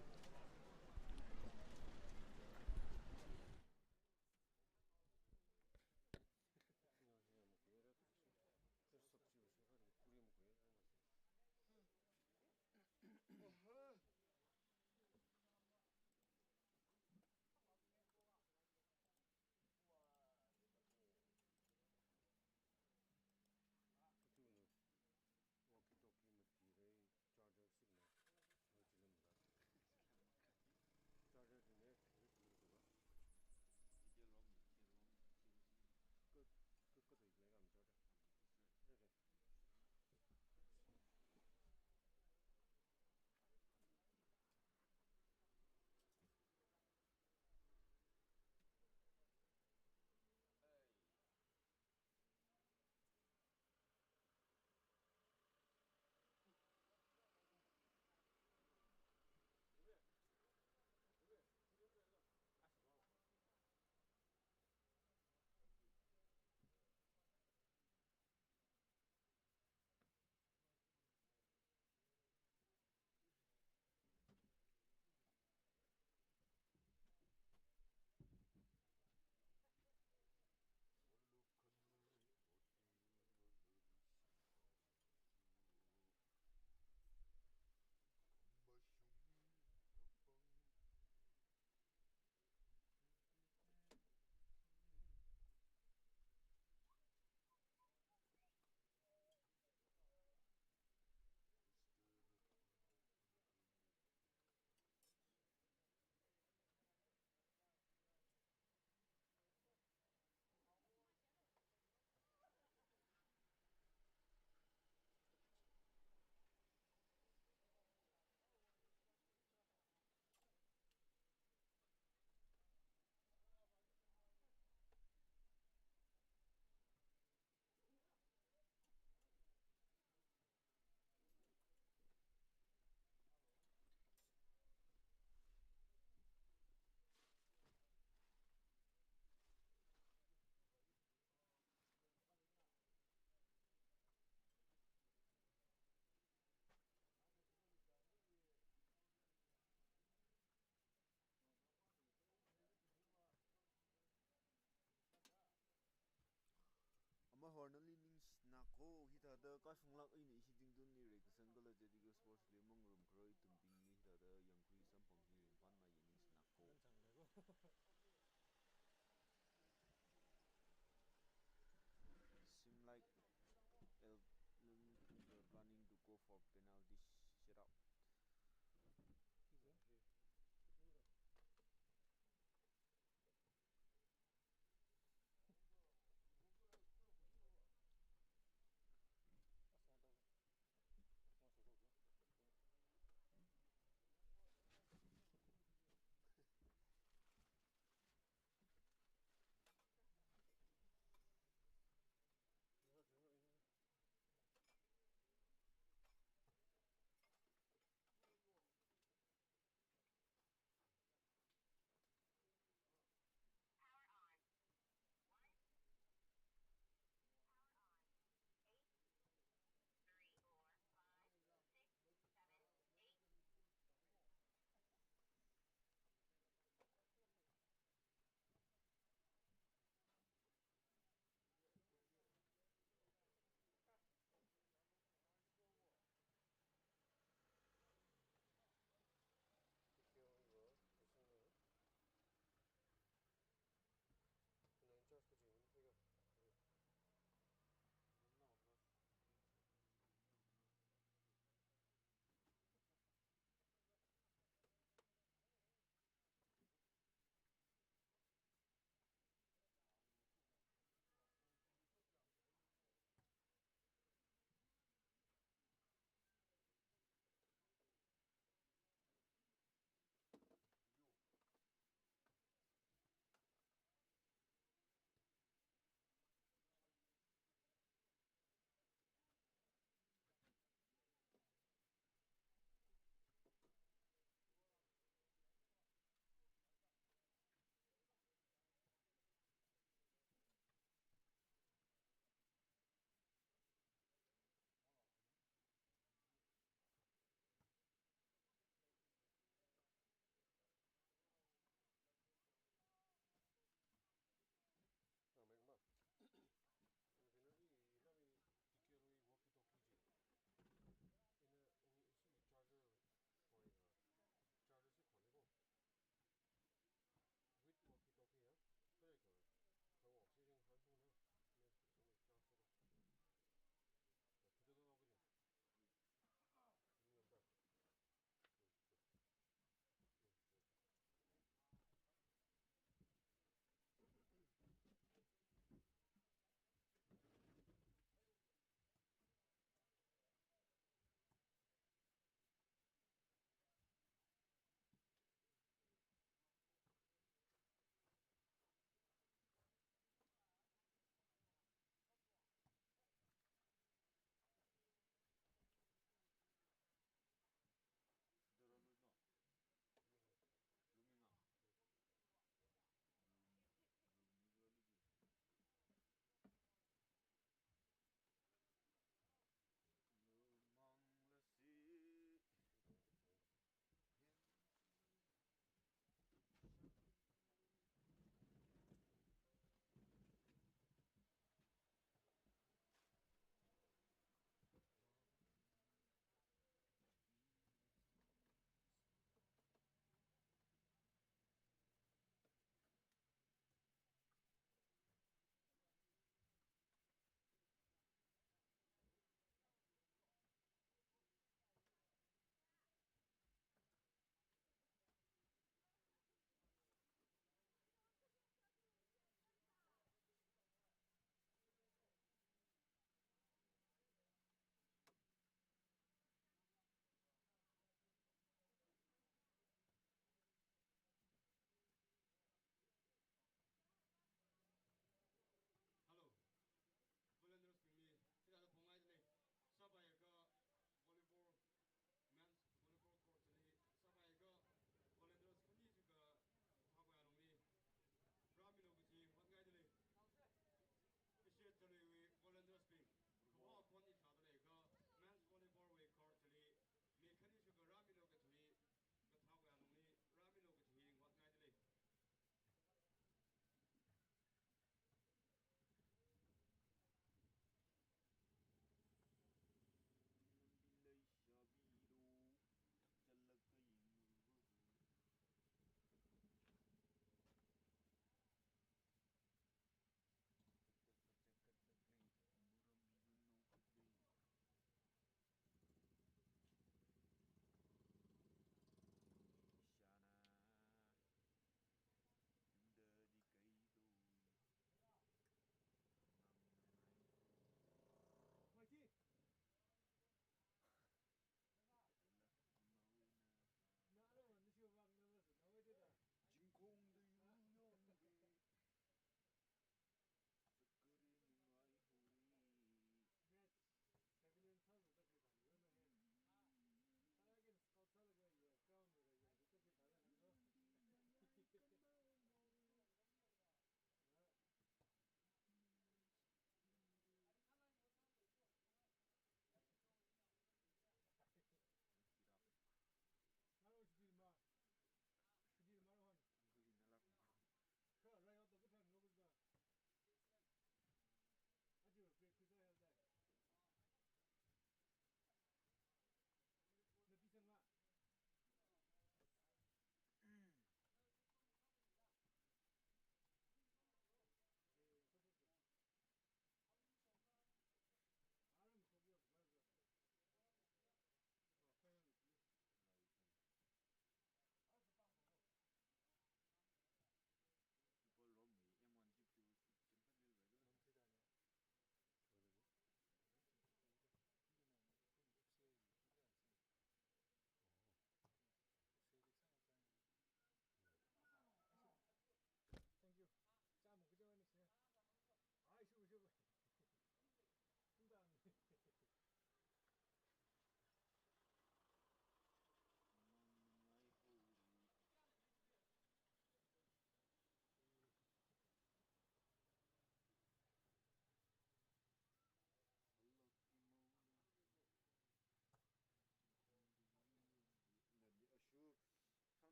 Ahor nalinin nako hitada ka sunglak ai nei si dingdun ni rek sangala jadiga sports le mangrum kroi tumping ni hitada yangkhui sampang hi fan ma yinin nako seem like they're planning to go for penalty shootout.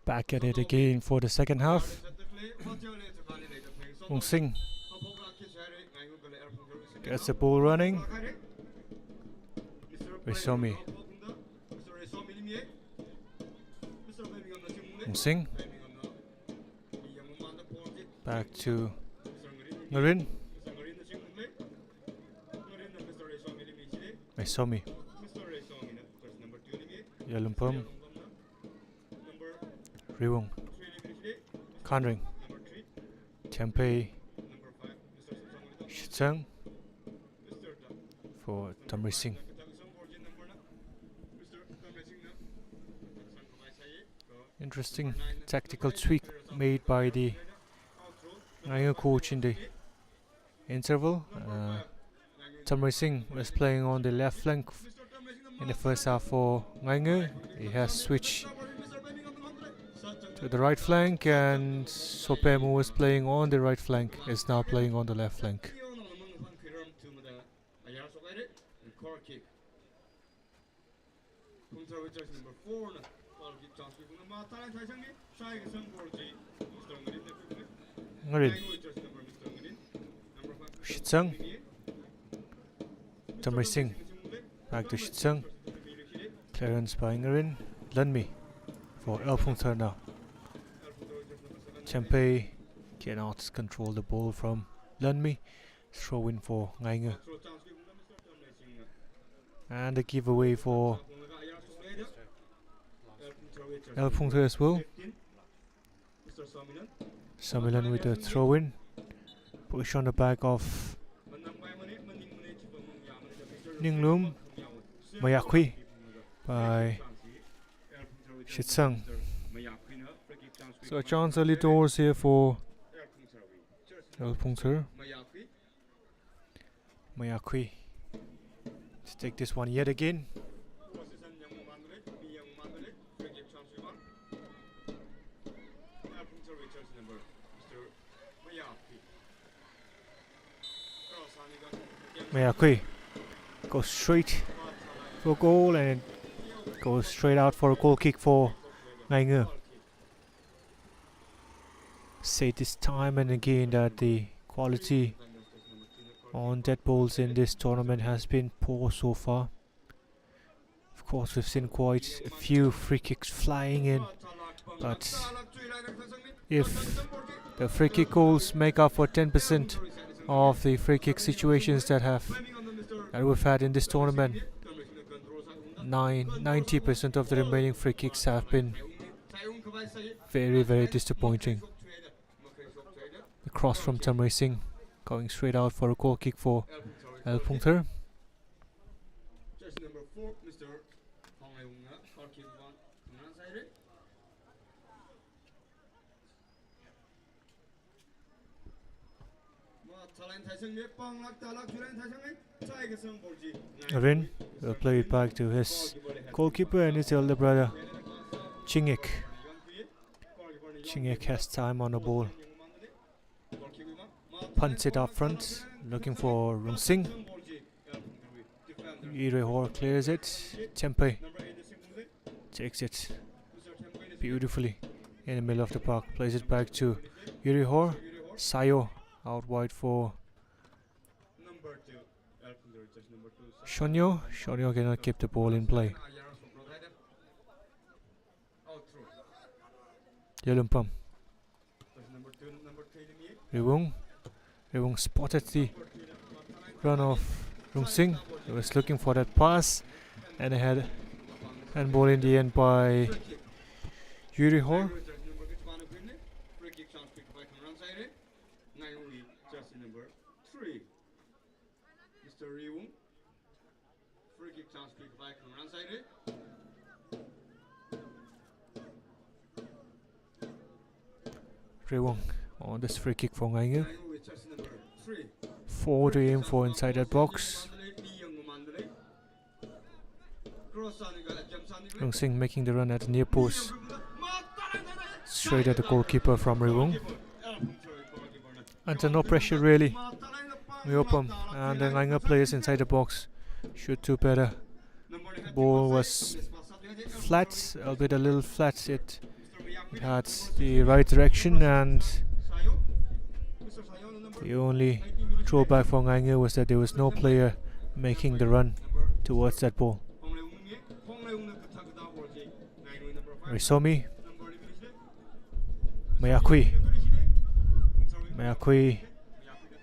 Back at it again for the second half. Sing gets the ball running. Resomi. Sing back to Ngarin. Resomi. Yalumpum. Riwung. Kanring. Tempe. Shitsang for Tamri Singh. Interesting tactical tweak made by the Ngainga coach in the interval. Tamri Singh was playing on the left flank in the first half for Ngainga. He has switched to the right flank, and Sopemu was playing on the right flank, is now playing on the left flank. Ngarin. Shitsang. Tamri Singh. Back to Shitsang. Clearance by Ngarin. Lunmi for Phungthar now. Tempe cannot control the ball from Lunmi. Throw in for Ngainga. And a giveaway for Phungthar as well. Samilan with a throw in. Push on the back of Ninglum. Mayakwi by Shitsang. So a chance early doors here for Phungthar. Mayakwi to take this one yet again. Mayakwi goes straight for a goal, and it goes straight out for a goal kick for Ngainga. Say this time and again that the quality on dead balls in this tournament has been poor so far. Of course, we've seen quite a few free kicks flying in, but if the free kick goals make up for 10% of the free kick situations that we've had in this tournament, 90% of the remaining free kicks have been very, very disappointing. The cross from Tamri Singh going straight out for a goal kick for Phungthar. Rin will play it back to his goalkeeper and his elder brother Chingik. Chingik has time on the ball. Punts it up front, looking for Rung Singh. Ahor clears it. Tempe takes it beautifully in the middle of the park. Plays it back to Ahor. Sayo out wide for Shonyo. Shonyo cannot keep the ball in play. Yalumpam. Riwung spotted the run of Rung Singh. He was looking for that pass, and he had handball in the end by Ahor. Riwung on this free kick for Ngainga. 4 to aim for inside that box. Rung Singh making the run at the near post. Straight at the goalkeeper from Riwung. Under no pressure really. Myopam and the Ngainga players inside the box should do better The ball was flat, albeit a little flat. It had the right direction, and the only drawback for Ngainga was that there was no player making the run towards that ball. Risomi, Mayakui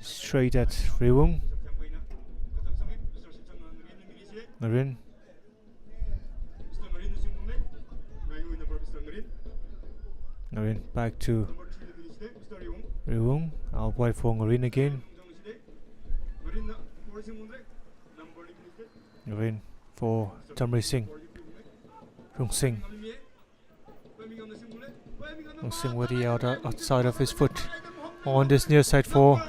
straight at Riwung. Marin. Marin back to Riwung. Out wide for Marin again. Marin for Tamri Singh. Rung Singh. Rung Singh with the outside of his foot. On this near side for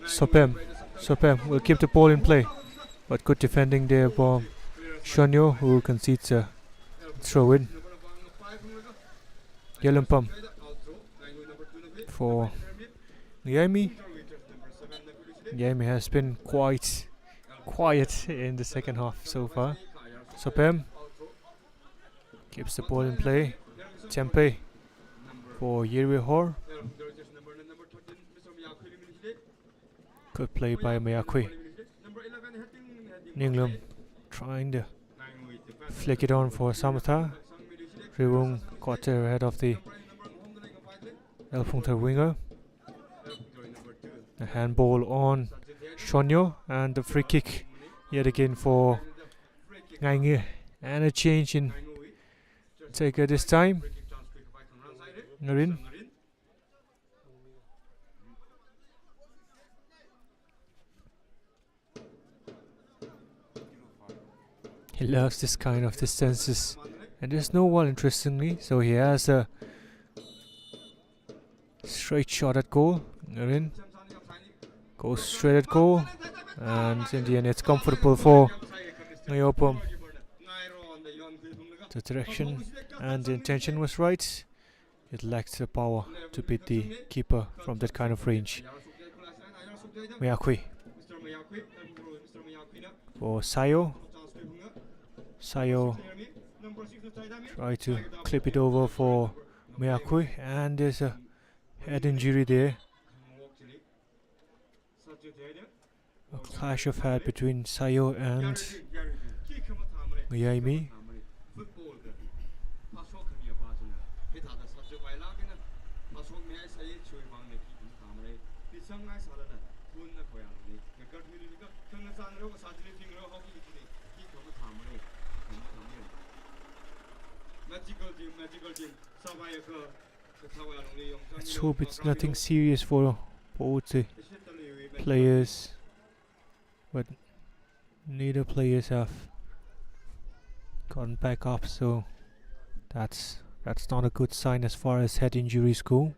Sopem. Sopem will keep the ball in play, but good defending there for Shonyo, who concedes a throw in. Yelumpam for Ngaimi. Ngaimi has been quite quiet in the second half so far. Sopem keeps the ball in play. Tempe for Ahor. Good play by Mayakui. Ninglum trying to flick it on for Phungthar. Riwung got there ahead of the Phungthar winger. A handball on Shonyo, and the free kick yet again for Ngainga, and a change in taker this time. Narin. He loves this kind of distances, and there's no wall, interestingly, so he has a straight shot at goal. Narin goes straight at goal, and in the end it's comfortable for Ngayopom. The direction and the intention was right. It lacked the power to beat the keeper from that kind of range. Mayakui for Sayo. Sayo try to clip it over for Mayakui, and there's a head injury there. A clash of head between Sayo and Ngaimi. Let's hope it's nothing serious for both the players, but neither players have gotten back up, so that's not a good sign as far as head injuries go.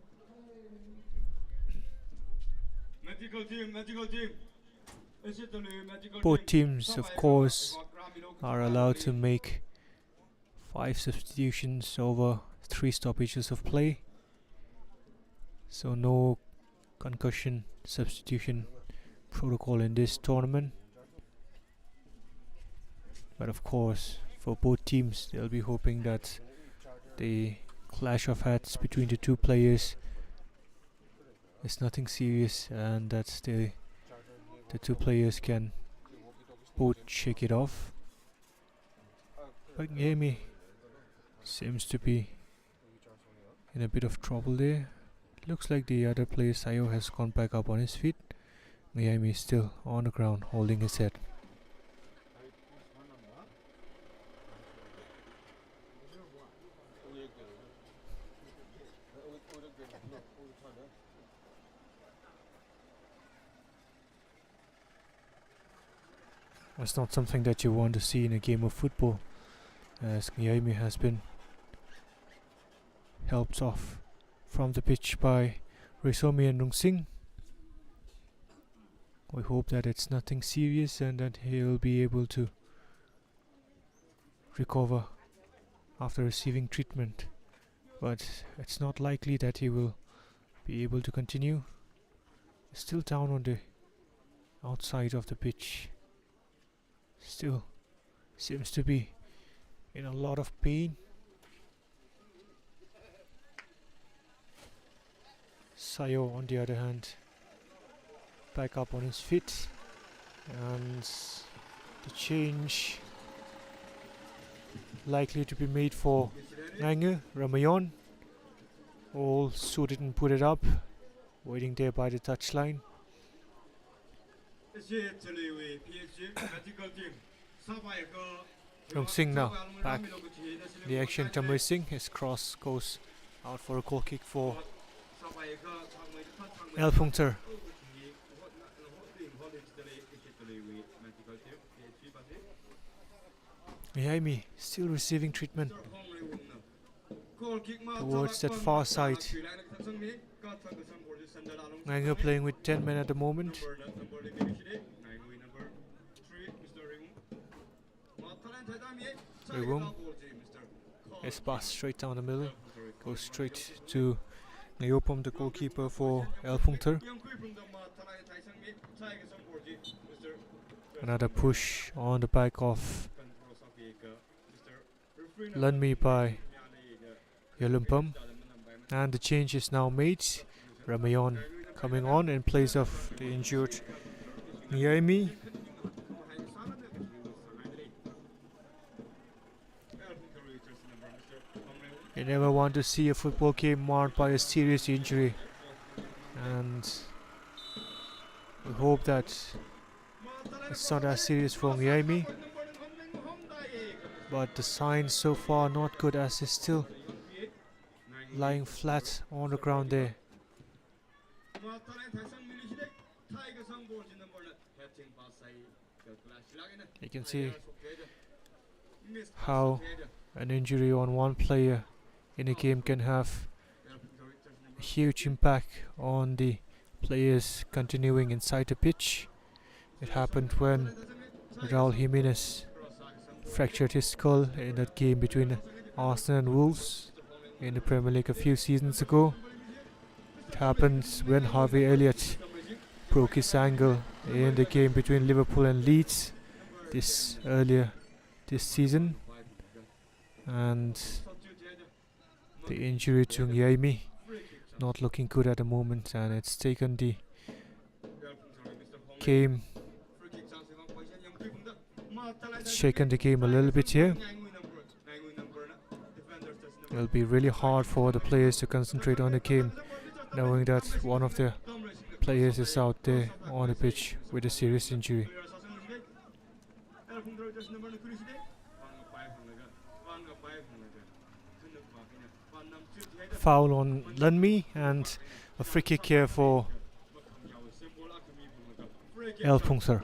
Both teams, of course, are allowed to make 5 substitutions over 3 stoppages of play, so no concussion substitution protocol in this tournament. But of course, for both teams, they'll be hoping that the clash of heads between the two players is nothing serious, and that the two players can both shake it off. But Ngaimi seems to be in a bit of trouble there. Looks like the other player, Sayo, has gone back up on his feet. Ngaimi is still on the ground holding his head. It's not something that you want to see in a game of football, as Ngaimi has been helped off from the pitch by Risomi and Rung Singh. We hope that it's nothing serious and that he'll be able to recover after receiving treatment, but it's not likely that he will be able to continue. He's still down on the outside of the pitch, still seems to be in a lot of pain. Sayo, on the other hand, back up on his feet, and the change likely to be made for Ngainga. Ramayon all suited and put it up, waiting there by the touchline. Singh now back the action. MaySix, his cross goes out for a goal kick for Phungthar. Miami still receiving treatment towards that far side. Ngainga playing with 10 men at the moment. Rewung is passed straight down the middle, goes straight to Neopom, the goalkeeper for Phungthar. Another push on the back of Lunmi by Yalumpam, and the change is now made. Ramayon coming on in place of the injured Miami. You never want to see a football game marred by a serious injury, and we hope that it's not as serious for Miami, but the signs so far not good, as he's still lying flat on the ground there. You can see how an injury on one player in a game can have a huge impact on the players continuing inside the pitch. It happened when Raul Jimenez fractured his skull in that game between Arsenal and Wolves in the Premier League a few seasons ago. It happened when Harvey Elliott broke his ankle in the game between Liverpool and Leeds earlier this season, and the injury to Miami not looking good at the moment, and it's taken the game, it's shaken the game a little bit here. It'll be really hard for the players to concentrate on the game, knowing that one of the players is out there on the pitch with a serious injury. Foul on Lunmi, and a free kick here for Phungthar.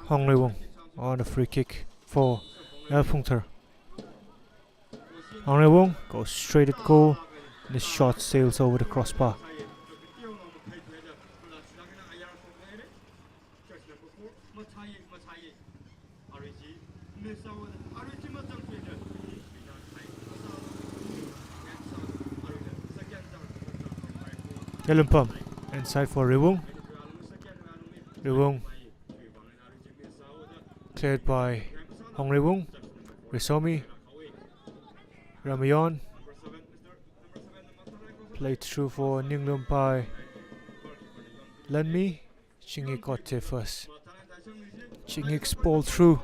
Hong Rewong on a free kick for Phungthar. Hong Rewong goes straight at goal, and the shot sails over the crossbar. Yalumpam inside for Rewong. Rewong cleared by Hong Rewong. Risomi. Ramayon played through for Ninglum by Lunmi. Chingik got there first. Chingik's ball through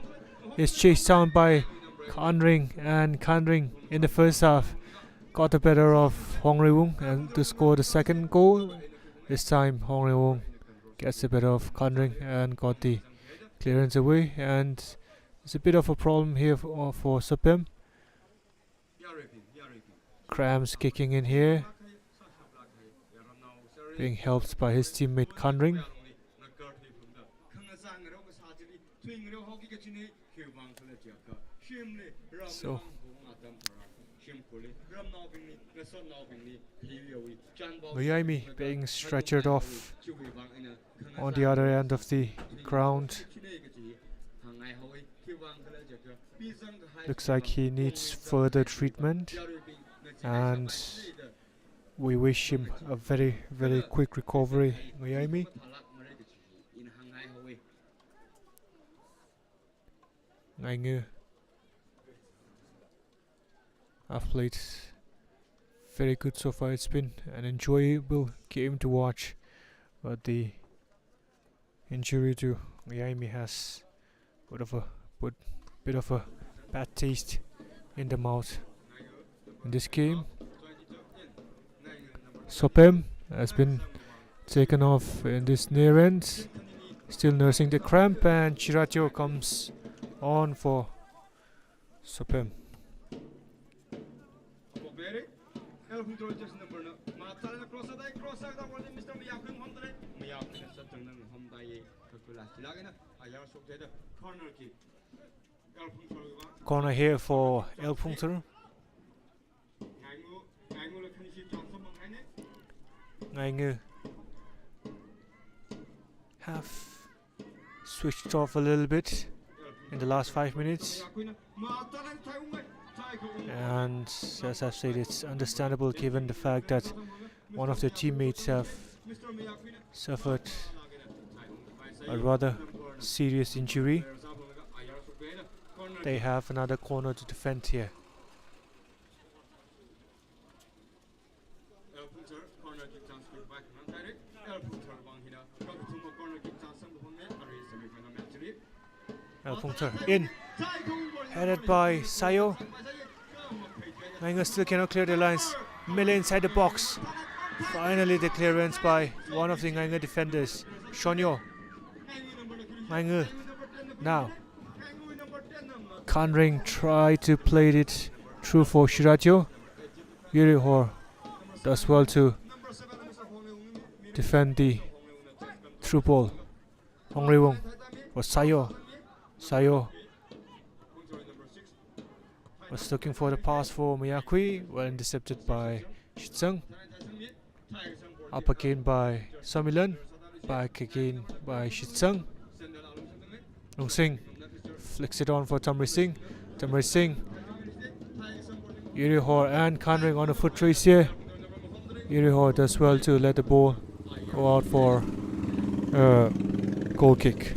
is chased down by Khanring, and Khanring in the first half got the better of Hong Rewong and to score the second goal. This time Hong Rewong gets the better of Khanring and got the clearance away, and there's a bit of a problem here for Sapem. Krams kicking in here, being helped by his teammate Khanring. So Miami being stretchered off on the other end of the ground. Looks like he needs further treatment, and we wish him a very, very quick recovery, Miami. Ngainga have played very good so far. It's been an enjoyable game to watch, but the injury to Miami has put bit of a bad taste in the mouth in this game. Sopem has been taken off in this near end, still nursing the cramp, and Chiratio comes on for Sopem. Corner here for El Phungthar. Ngainga have switched off a little bit in the last 5 minutes, and as I've said, it's understandable given the fact that one of their teammates have suffered a rather serious injury. They have another corner to defend here. El Phungthar in, headed by Sayo. Ngainga still cannot clear the lines. Mille inside the box. Finally the clearance by one of the Ngainga defenders, Shonyo. Ngainga now. Kanring tried to play it through for Chiratio. Ahor does well to defend the through ball. Hongriwong for Sayo. Sayo was looking for the pass for Miyakui, well intercepted by Shitsung. Up again by Somilan, back again by Shitsung. Long Singh flicks it on for Tamri Singh. Tamri Singh, Ahor and Kanring on a foot race here. Ahor does well to let the ball go out for a goal kick.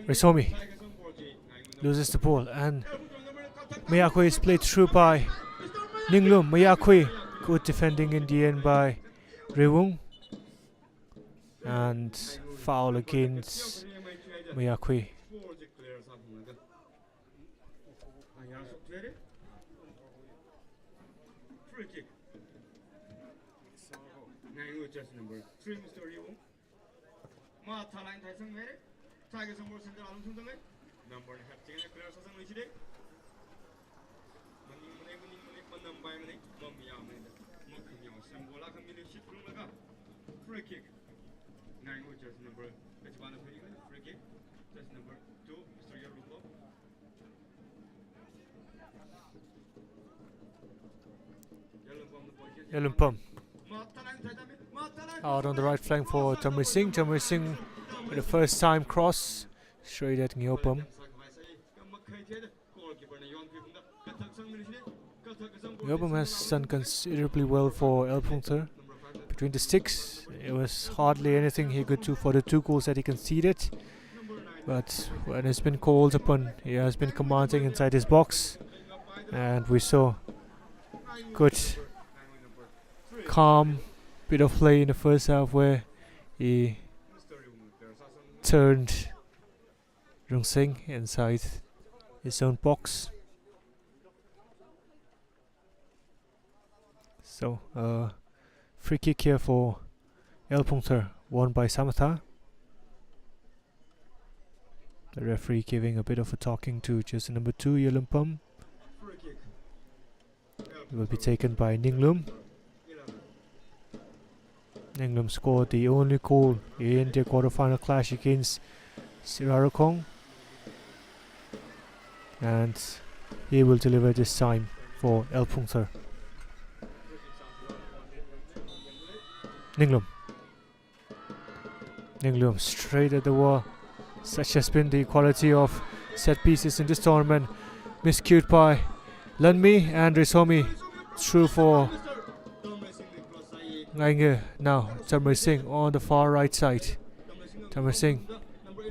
Risomi loses the ball, and Miyakui is played through by Ninglum. Miyakui, good defending in the end by Rewung, and foul against Miyakui. Yelumpam out on the right flank for Tamri Singh. Tamri Singh with the first time cross straight at Ngiopam. Ngiopam has done considerably well for El Phungthar. Between the sticks, it was hardly anything he could do for the 2 goals that he conceded. But when it's been called upon, he has been commanding inside his box. And we saw good, calm bit of play in the first half where he turned Rung Singh inside his own box. So, free kick here for El Phungthar, won by Phungthar. The referee giving a bit of a talking to jersey number 2, Yelumpam. will be taken by Ninglum. Ninglum scored the only goal in the quarterfinal clash against Sirarakong, and he will deliver this time for El Phungthar. Ninglum straight at the wall. Such has been the quality of set pieces in this tournament. Miscued by Lunmi and Risomi through for Ngainga. Now Tamar Singh on the far right side. Tamar Singh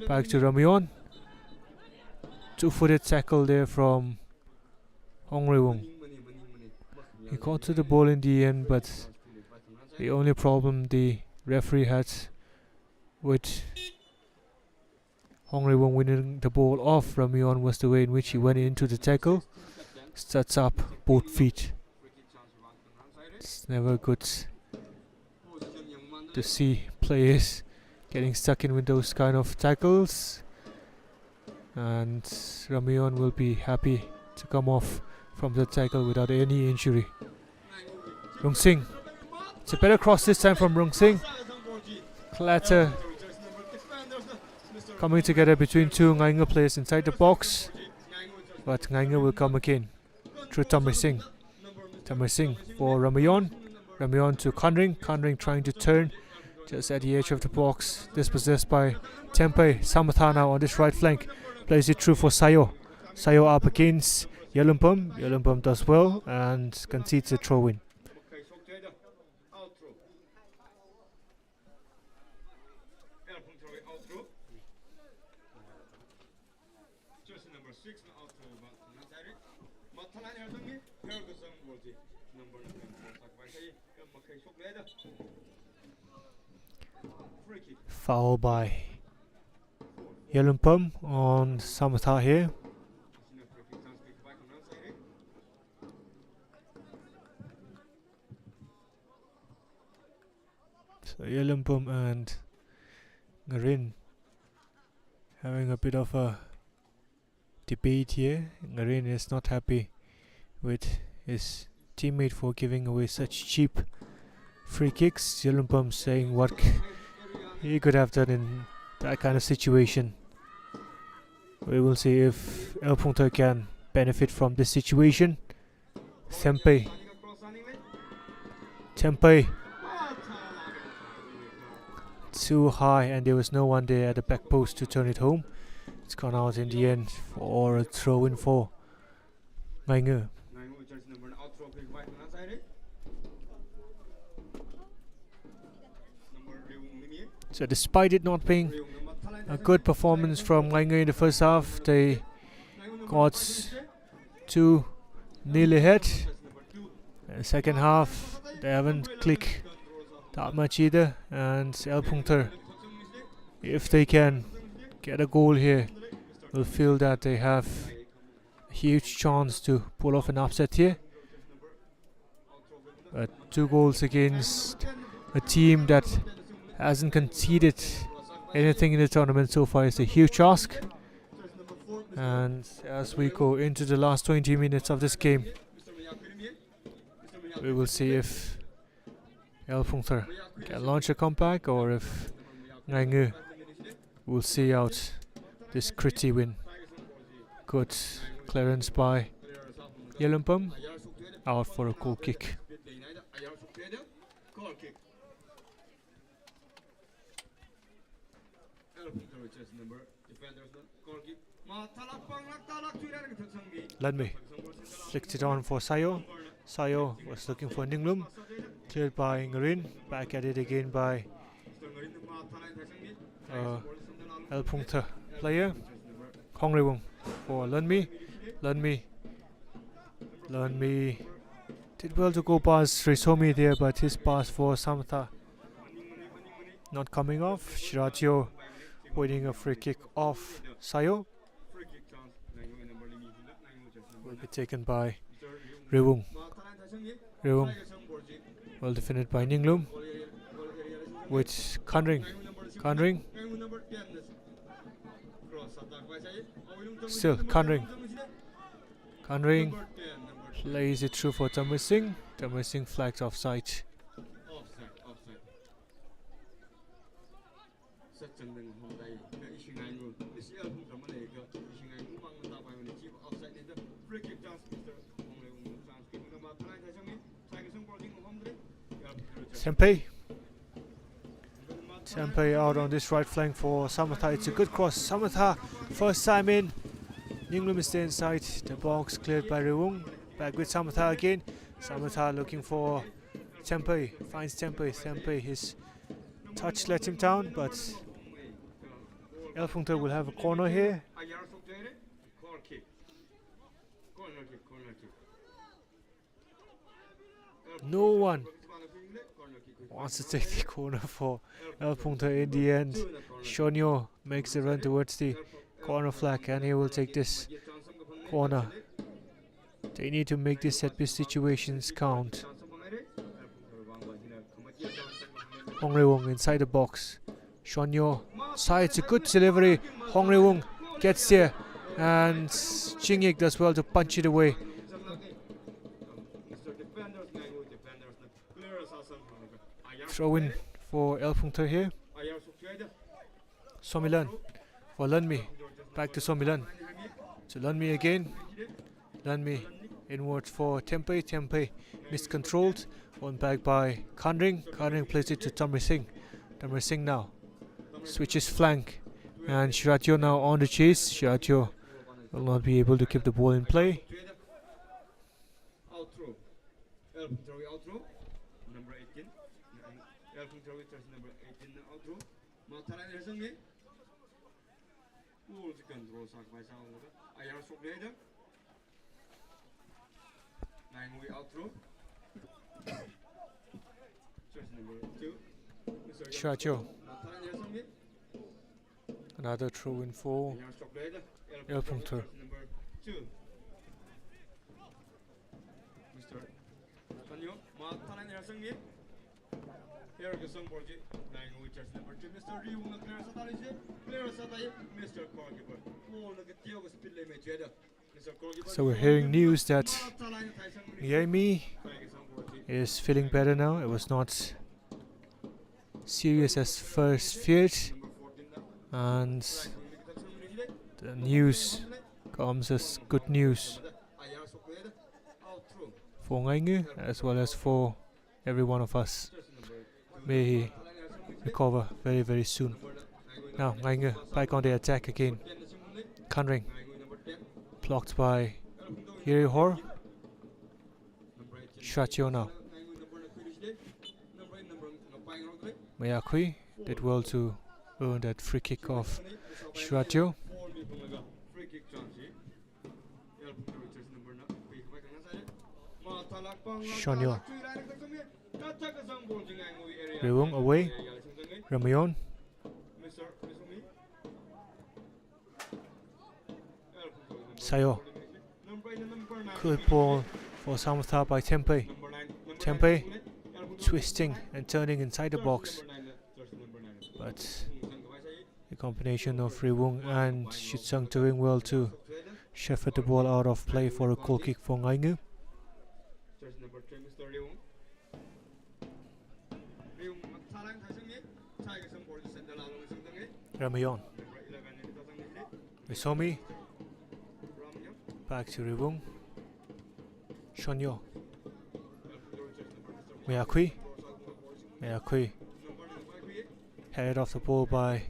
back to Ramion. Two-footed tackle there from Hong Rewung. He got to the ball in the end, but the only problem the referee had with Hong Rewung winning the ball off Ramion was the way in which he went into the tackle. Sets up both feet. It's never good to see players getting stuck in with those kind of tackles, and Ramion will be happy to come off from the tackle without any injury. Rung Singh. It's a better cross this time from Rung Singh. Clatter coming together between two Ngainga players inside the box, but Ngainga will come again through Tamar Singh. Tamar Singh for Ramion. Ramion to Kanring. Kanring trying to turn just at the edge of the box. Dispossessed by Tempe. Samatha now on this right flank. Plays it through for Sayo. Sayo up against Yelumpum. Yelumpum does well and concedes a throw-in. Foul by Yelumpum on Samatha here. So Yelumpum and Ngarin having a bit of a debate here. Ngarin is not happy with his teammate for giving away such cheap free kicks. Yelumpum saying what he could have done in that kind of situation. We will see if El Phungthar can benefit from this situation. Tempe too high, and there was no one there at the back post to turn it home. It's gone out in the end for a throw-in for Ngainga. So despite it not being a good performance from Ngainga in the first half, they got 2-0 ahead. In the second half, they haven't clicked that much either, and El Phungthar, if they can get a goal here, will feel that they have a huge chance to pull off an upset here. But 2 goals against a team that hasn't conceded anything in the tournament so far is a huge ask. And as we go into the last 20 minutes of this game, we will see if El Phungthar can launch a comeback or if Ngainga will see out this gritty win. Good clearance by Yelumpum, out for a goal kick. Lunmi flicked it on for Sayo. Sayo was looking for Ninglum. Cleared by Ngarin. Back at it again by El Phungthar player. Hong Rewung for Lunmi. Lunmi did well to go past Risomi there, but his pass for Samatha not coming off. Shiratio winning a free kick off Sayo. Will be taken by Rewung. Rewung well defended by Ninglum with Kanring. Still Kanring Plays it through for Tamir Singh. Tamir Singh flags offside. Offside, offside. Set Chandang Hyundai, issuing angle. This El Phungthar Malayga, issuing angle, Mangta by the chief offside in the free kick chance, Mr. Only chance, giving about tonight. I think Tigerson boarding of Hombre. Tempe. Tempe out on this right flank for Phungthar. It's a good cross. Phungthar, first time in. Ningrum is stay inside. The box cleared by Rewung. Back with Phungthar again. Phungthar looking for Tempe. Finds Tempe. Tempe, his touch lets him down, but El Phungthar will have a corner here. Corner kick. Corner kick, corner kick. No one wants to take the corner for El Phungthar in the end. Shonyo makes the run towards the corner flag, and he will take this corner. They need to make these set piece situations count. Hong Rewung inside the box. Shonyo sides a good delivery. Hong Rewung gets there, and Jingyik does well to punch it away. Throw in for El Phungthar here. Somilan for Lunmi. Back to Somilan. To Lunmi again. Lunmi inwards for Tempe. Tempe miscontrolled. Won back by Kanring. Kanring plays it to Tamir Singh. Tamir Singh now switches flank. And Shiratyo now on the chase. Shiratyo will not be able to keep the ball in play. Outro. El Phungthar outro. Number 18. El Phungthar number 18 outro. Matala Nesami. Who's control sack by sound? Ayar Sobleda. Nine way outro. Choice number 2. Shiratyo. Another throw in for El Phungthar. Number 2. Mr. Tanyo. Matala Nesami. Here is some for nine witches number 2. Mr. Rewung clear Satali. Clear Satay. Mr. Corgiver. Oh, look at Tio speed limit. Mr. Corgiver. So we're hearing news that Ngainga is feeling better now. It was not serious as first feared, and the news comes as good news for Ngainga as well as for every one of us. May he recover very, very soon. Now Ngainga back on the attack again. Kanring blocked by Ahor. Shiratyo now. Mayakui did well to earn that free kick of Shiratyo. Shonyo. Rewung away. Ramayon. Sayo. Good ball for Phungthar by Tempe. Tempe twisting and turning inside the box. But the combination of Rewung and Shitsung doing well to shepherd the ball out of play for a goal kick for Ngainga. Ramayon. Misomi. Back to Rewung. Shonyo. Mayakui. Mayakui. Headed off the ball by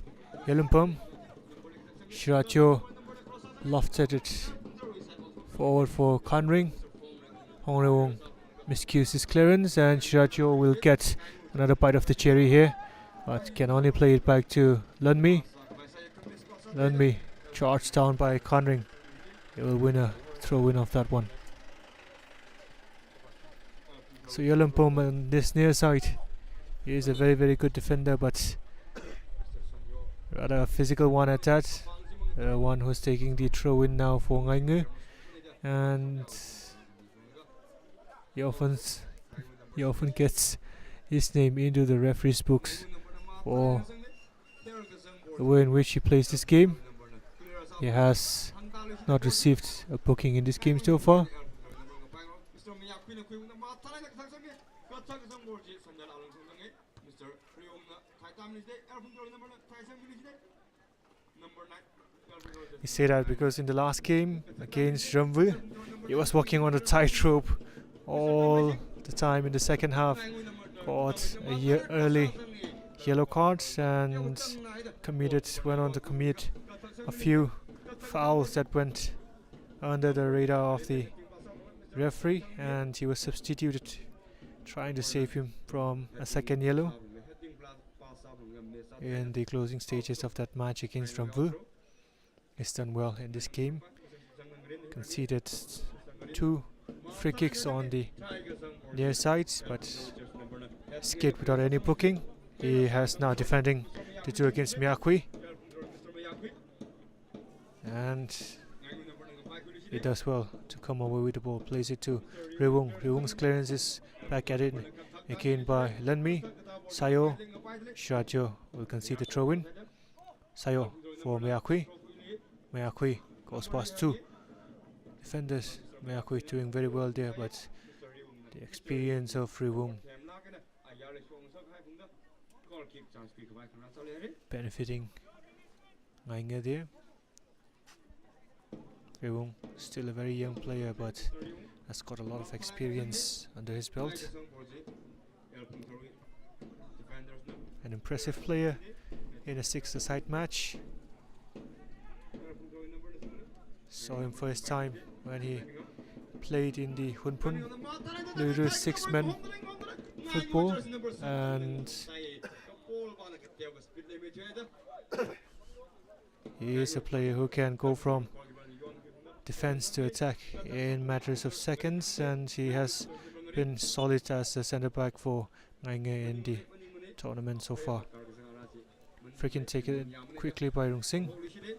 Yelumpum. Shiratyo lofted it forward for Kanring. Hong Rewung miscues his clearance, and Shiratyo will get another bite of the cherry here, but can only play it back to Lunmi. Lunmi charged down by Kanring. He will win a throw-in of that one. So Yelumpum on this near side, he is a very, very good defender, but rather a physical one at that. One who's taking the throw-in now for Ngainga, and he often gets his name into the referee's books for the way in which he plays this game. He has not received a booking in this game so far. We say that because in the last game against Rumvu, he was walking on a tightrope all the time in the second half. Got a year early yellow cards and went on to commit a few fouls that went under the radar of the referee, and he was substituted, trying to save him from a second yellow in the closing stages of that match against Rumvu. He's done well in this game. Conceded 2 free kicks on the near sides, but escaped without any booking. He has now defending the 2 against Miyakui, and he does well to come away with the ball. Plays it to Rewung. Rewung's clearance is back at it again by Lenmi. Sayo. Shirajo will concede the throw in. Sayo for Miyakui. Miyakui goes past 2 defenders. Miyakui doing very well there, but the experience of Rewung benefiting Ngainga there. Rewung still a very young player, but has got a lot of experience under his belt. An impressive player in a 6-a-side match. Saw him first time when he played in the Hunpun Luru 6-man football, and he is a player who can go from defense to attack in matters of seconds, and he has been solid as a centre back for Ngainga in the tournament so far. Freaking taken quickly by Rung Singh.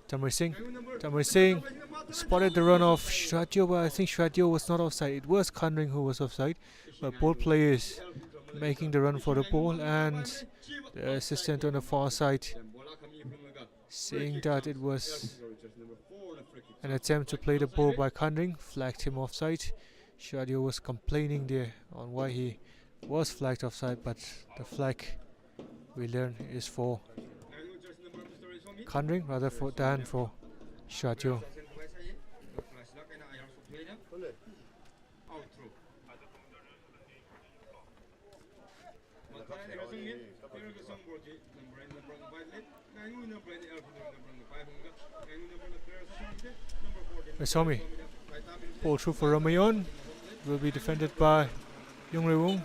Tamri Singh spotted the run of Shirajo, but I think Shirajo was not offside. It was Khanring who was offside, but both players making the run for the ball, and the assistant on the far side saying that it was an attempt to play the ball by Khanring, flagged him offside. Shirajo was complaining there on why he was flagged offside, but the flag, we learn, is for Khanring rather than for Shirajo. Mesomi, ball through for Ramayon, will be defended by Yung Rewung.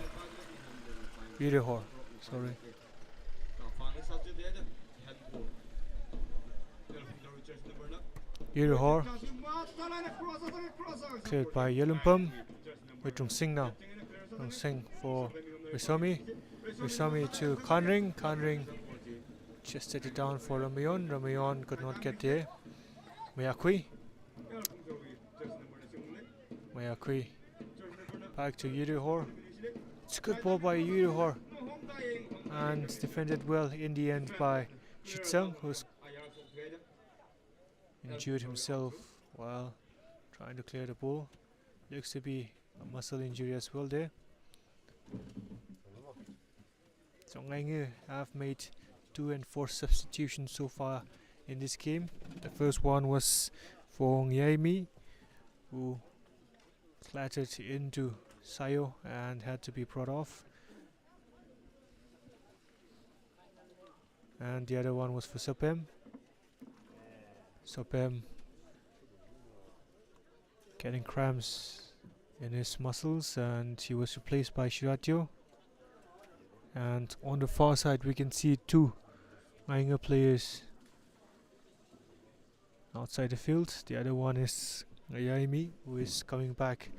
Ahor, sorry. Ahor, cleared by Yelumpam with Rung Singh now. Rung Singh for Mesomi. Mesomi to Khanring. Khanring just set it down for Ramayon. Ramayon could not get there. Miyakui back to Ahor. It's a good ball by Ahor, and defended well in the end by Shitsung, who's injured himself while trying to clear the ball. Looks to be a muscle injury as well there. So Ngainga have made 2 enforced substitutions so far in this game. The first one was for Ngaimi, who clattered into Sayo and had to be brought off. And the other one was for Sopem. Sopem getting cramps in his muscles, and he was replaced by Shirajo. And on the far side we can see 2 Ngainga players outside the field. The other one is Yaimi, who is coming back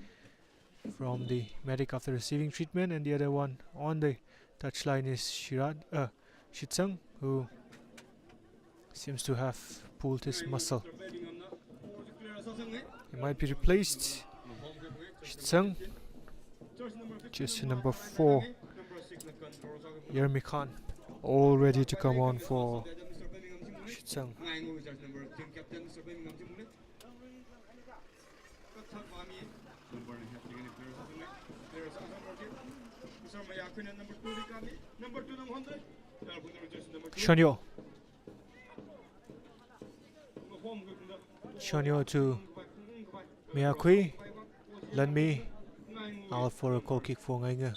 from the medic after receiving treatment, and the other one on the touchline is Shitsung, who seems to have pulled his muscle. He might be replaced. Shitsung, just number 4, Yermi Khan, all ready to come on for Shitsung. Shonyo. Shonyo to Miyakui. Lanmi out for a goal kick for Ngainga.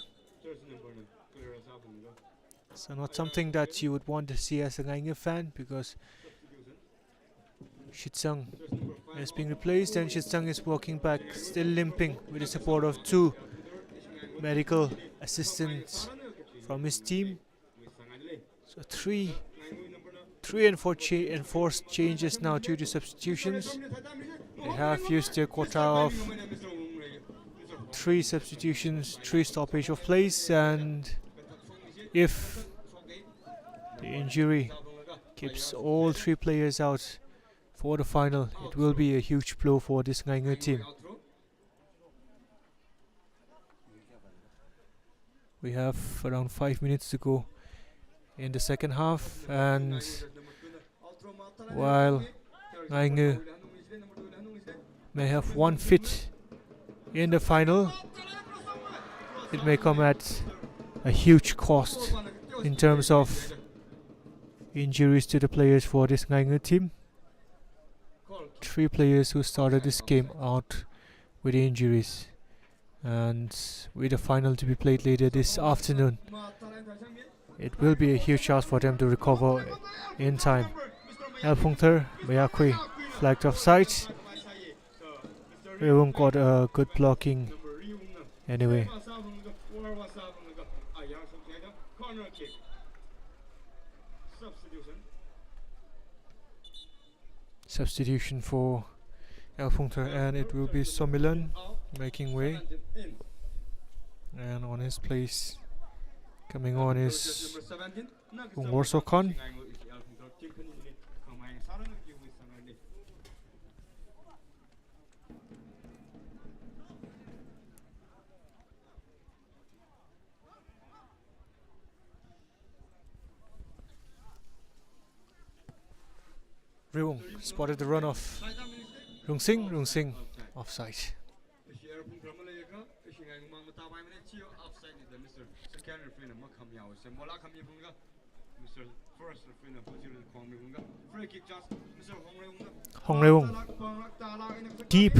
So not something that you would want to see as a Ngainga fan, because Shitsung is being replaced and Shitsung is walking back, still limping, with the support of 2 medical assistants from his team. So three and four changes now due to substitutions. They have used their quota of 3 substitutions, 3 stoppage of plays, and if the injury keeps all 3 players out for the final, it will be a huge blow for this Ngainga team. We have around 5 minutes to go in the second half, and while Ngainga may have one fit in the final, it may come at a huge cost in terms of injuries to the players for this Ngainga team. 3 players who started this game out with injuries, and with the final to be played later this afternoon, it will be a huge chance for them to recover in time. Phungthar, Miyakui flagged offside. Rewung got a good blocking anyway. Substitution for Phungthar, and it will be Somilan making way. And on his place, coming on is Warsokan. Rewung spotted the run of Rungsing offside. Hong Rewung deep,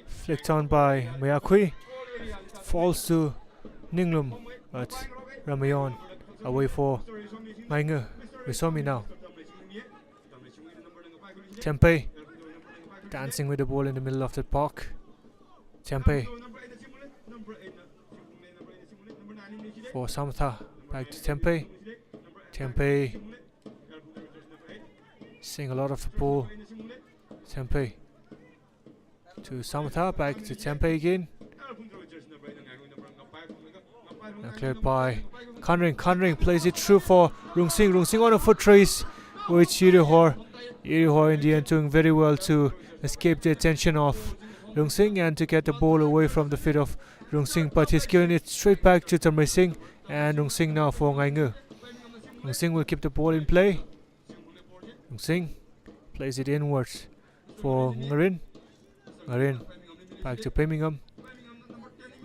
flicked on by Miyakui, falls to Ninglum, but Ramayon away for Ngainga. We saw me now. Tempe dancing with the ball in the middle of the park. Tempe for Phungthar, back to Tempe. Tempe seeing a lot of the ball. Tempe to Phungthar, back to Tempe again. Now cleared by Kanring. Kanring plays it through for Rungsing. Rungsing on a foot race with Ahor. Ahor in the end doing very well to escape the attention of Rungsing and to get the ball away from the feet of Rungsing, but he's given it straight back to Tamrising, and Rungsing now for Ngainga. Rungsing will keep the ball in play. Rungsing plays it inwards for Ngarin. Ngarin back to Birmingham.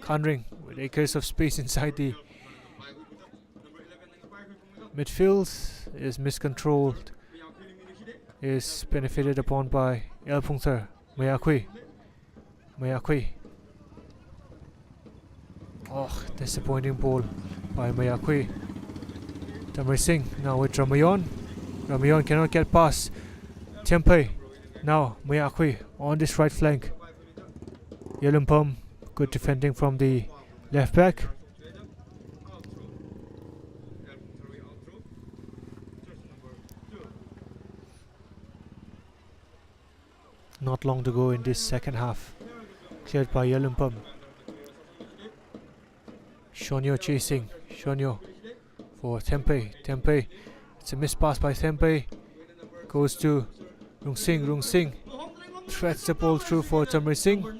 Kanring with acres of space inside the midfield is miscontrolled, is benefited upon by Phungthar. Miyakui. Oh, disappointing ball by Miyakui. Tamrising now with Ramayon. Ramayon cannot get past Tempe. Now Miyakui on this right flank. Yelumpum, good defending from the left back. Not long to go in this second half. Cleared by Yelumpum. Shonyo chasing. Shonyo for Tempe. Tempe. It's a missed pass by Tempe. Goes to Rungsing. Rungsing threads the ball through for Tamrising.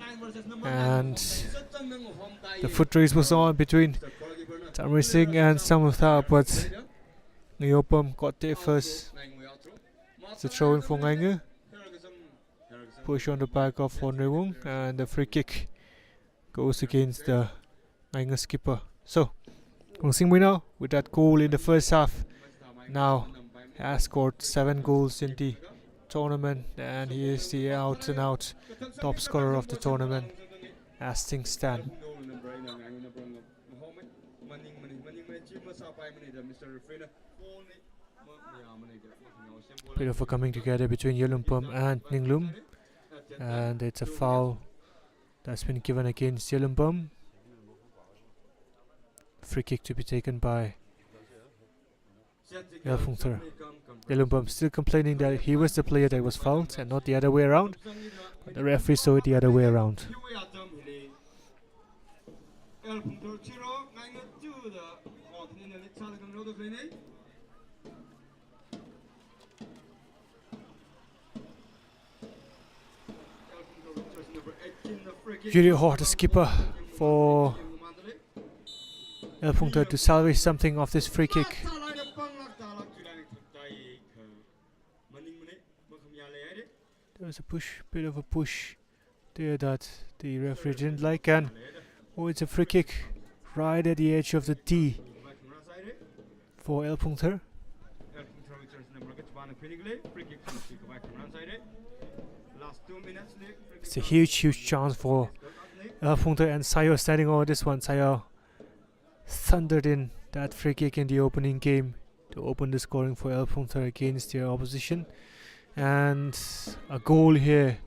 And the foot race was on between Tamrising and Phungthar, but Ngainga got there first. It's a throw in for Ngainga. Push on the back of Hon Rewung, and the free kick goes against the Ngainga skipper. So, Hong Sing now with that goal in the first half now has scored 7 goals in the tournament, and he is the out and out top scorer of the tournament as things stand. Bit of a coming together between Yelumpam and Ninglum, and it's a foul that's been given against Yelumpam. Free kick to be taken by Phungthar. Yelumpam still complaining that he was the player that was fouled and not the other way around, but the referee saw it the other way around. Ahor, the skipper for Phungthar, to salvage something of this free kick. There was a bit of a push there that the referee didn't like, and it's a free kick right at the edge of the D for Phungthar. It's a huge chance for Phungthar, and Sayo standing over this one. Sayo thundered in that free kick in the opening game to open the scoring for Phungthar against their opposition, and a goal here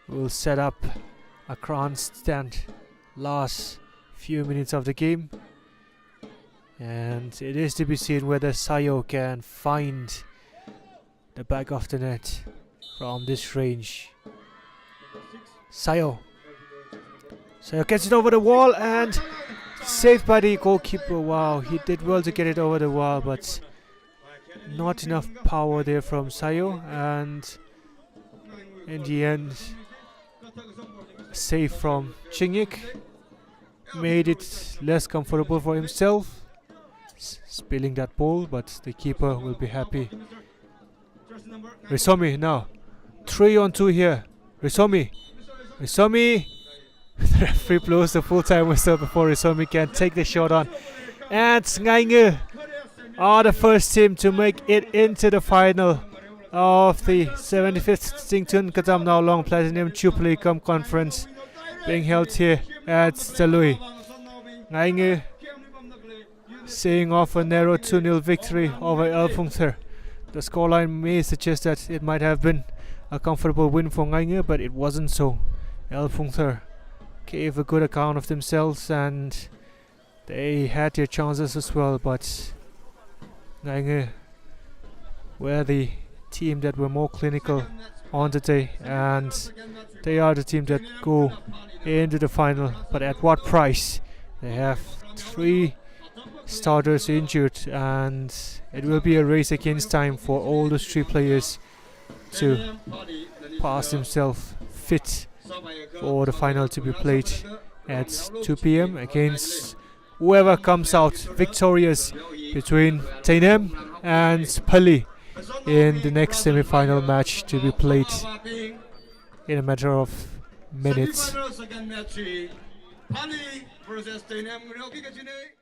will set up a grandstand last few minutes of the game, and it is to be seen whether Sayo can find the back of the net from this range. Sayo gets it over the wall and saved by the goalkeeper. Wow, he did well to get it over the wall, but not enough power there from Sayo, and in the end, save from Chingik made it less comfortable for himself, spilling that ball, but the keeper will be happy. Risomi now, 3-on-2 here. Risomi. The referee blows the full-time whistle before Risomi can take the shot on. And Ngainga are the first team to make it into the final of the 75th Singtun Katam Now Long Platinum Jubilee Cup Conference being held here at Stalui. Ngainga seeing off a narrow 2-0 victory over Phungthar. The scoreline may suggest that it might have been a comfortable win for Ngainga, but it wasn't so. Phungthar gave a good account of themselves, and they had their chances as well, but Ngainga were the team that were more clinical on the day, and they are the team that go into the final. But at what price? They have 3 starters injured, and it will be a race against time for all those 3 players to pass themselves fit for the final to be played at 2 p.m. against whoever comes out victorious between Tainem and Pali in the next semi-final match to be played in a matter of minutes. Pali versus Tainem.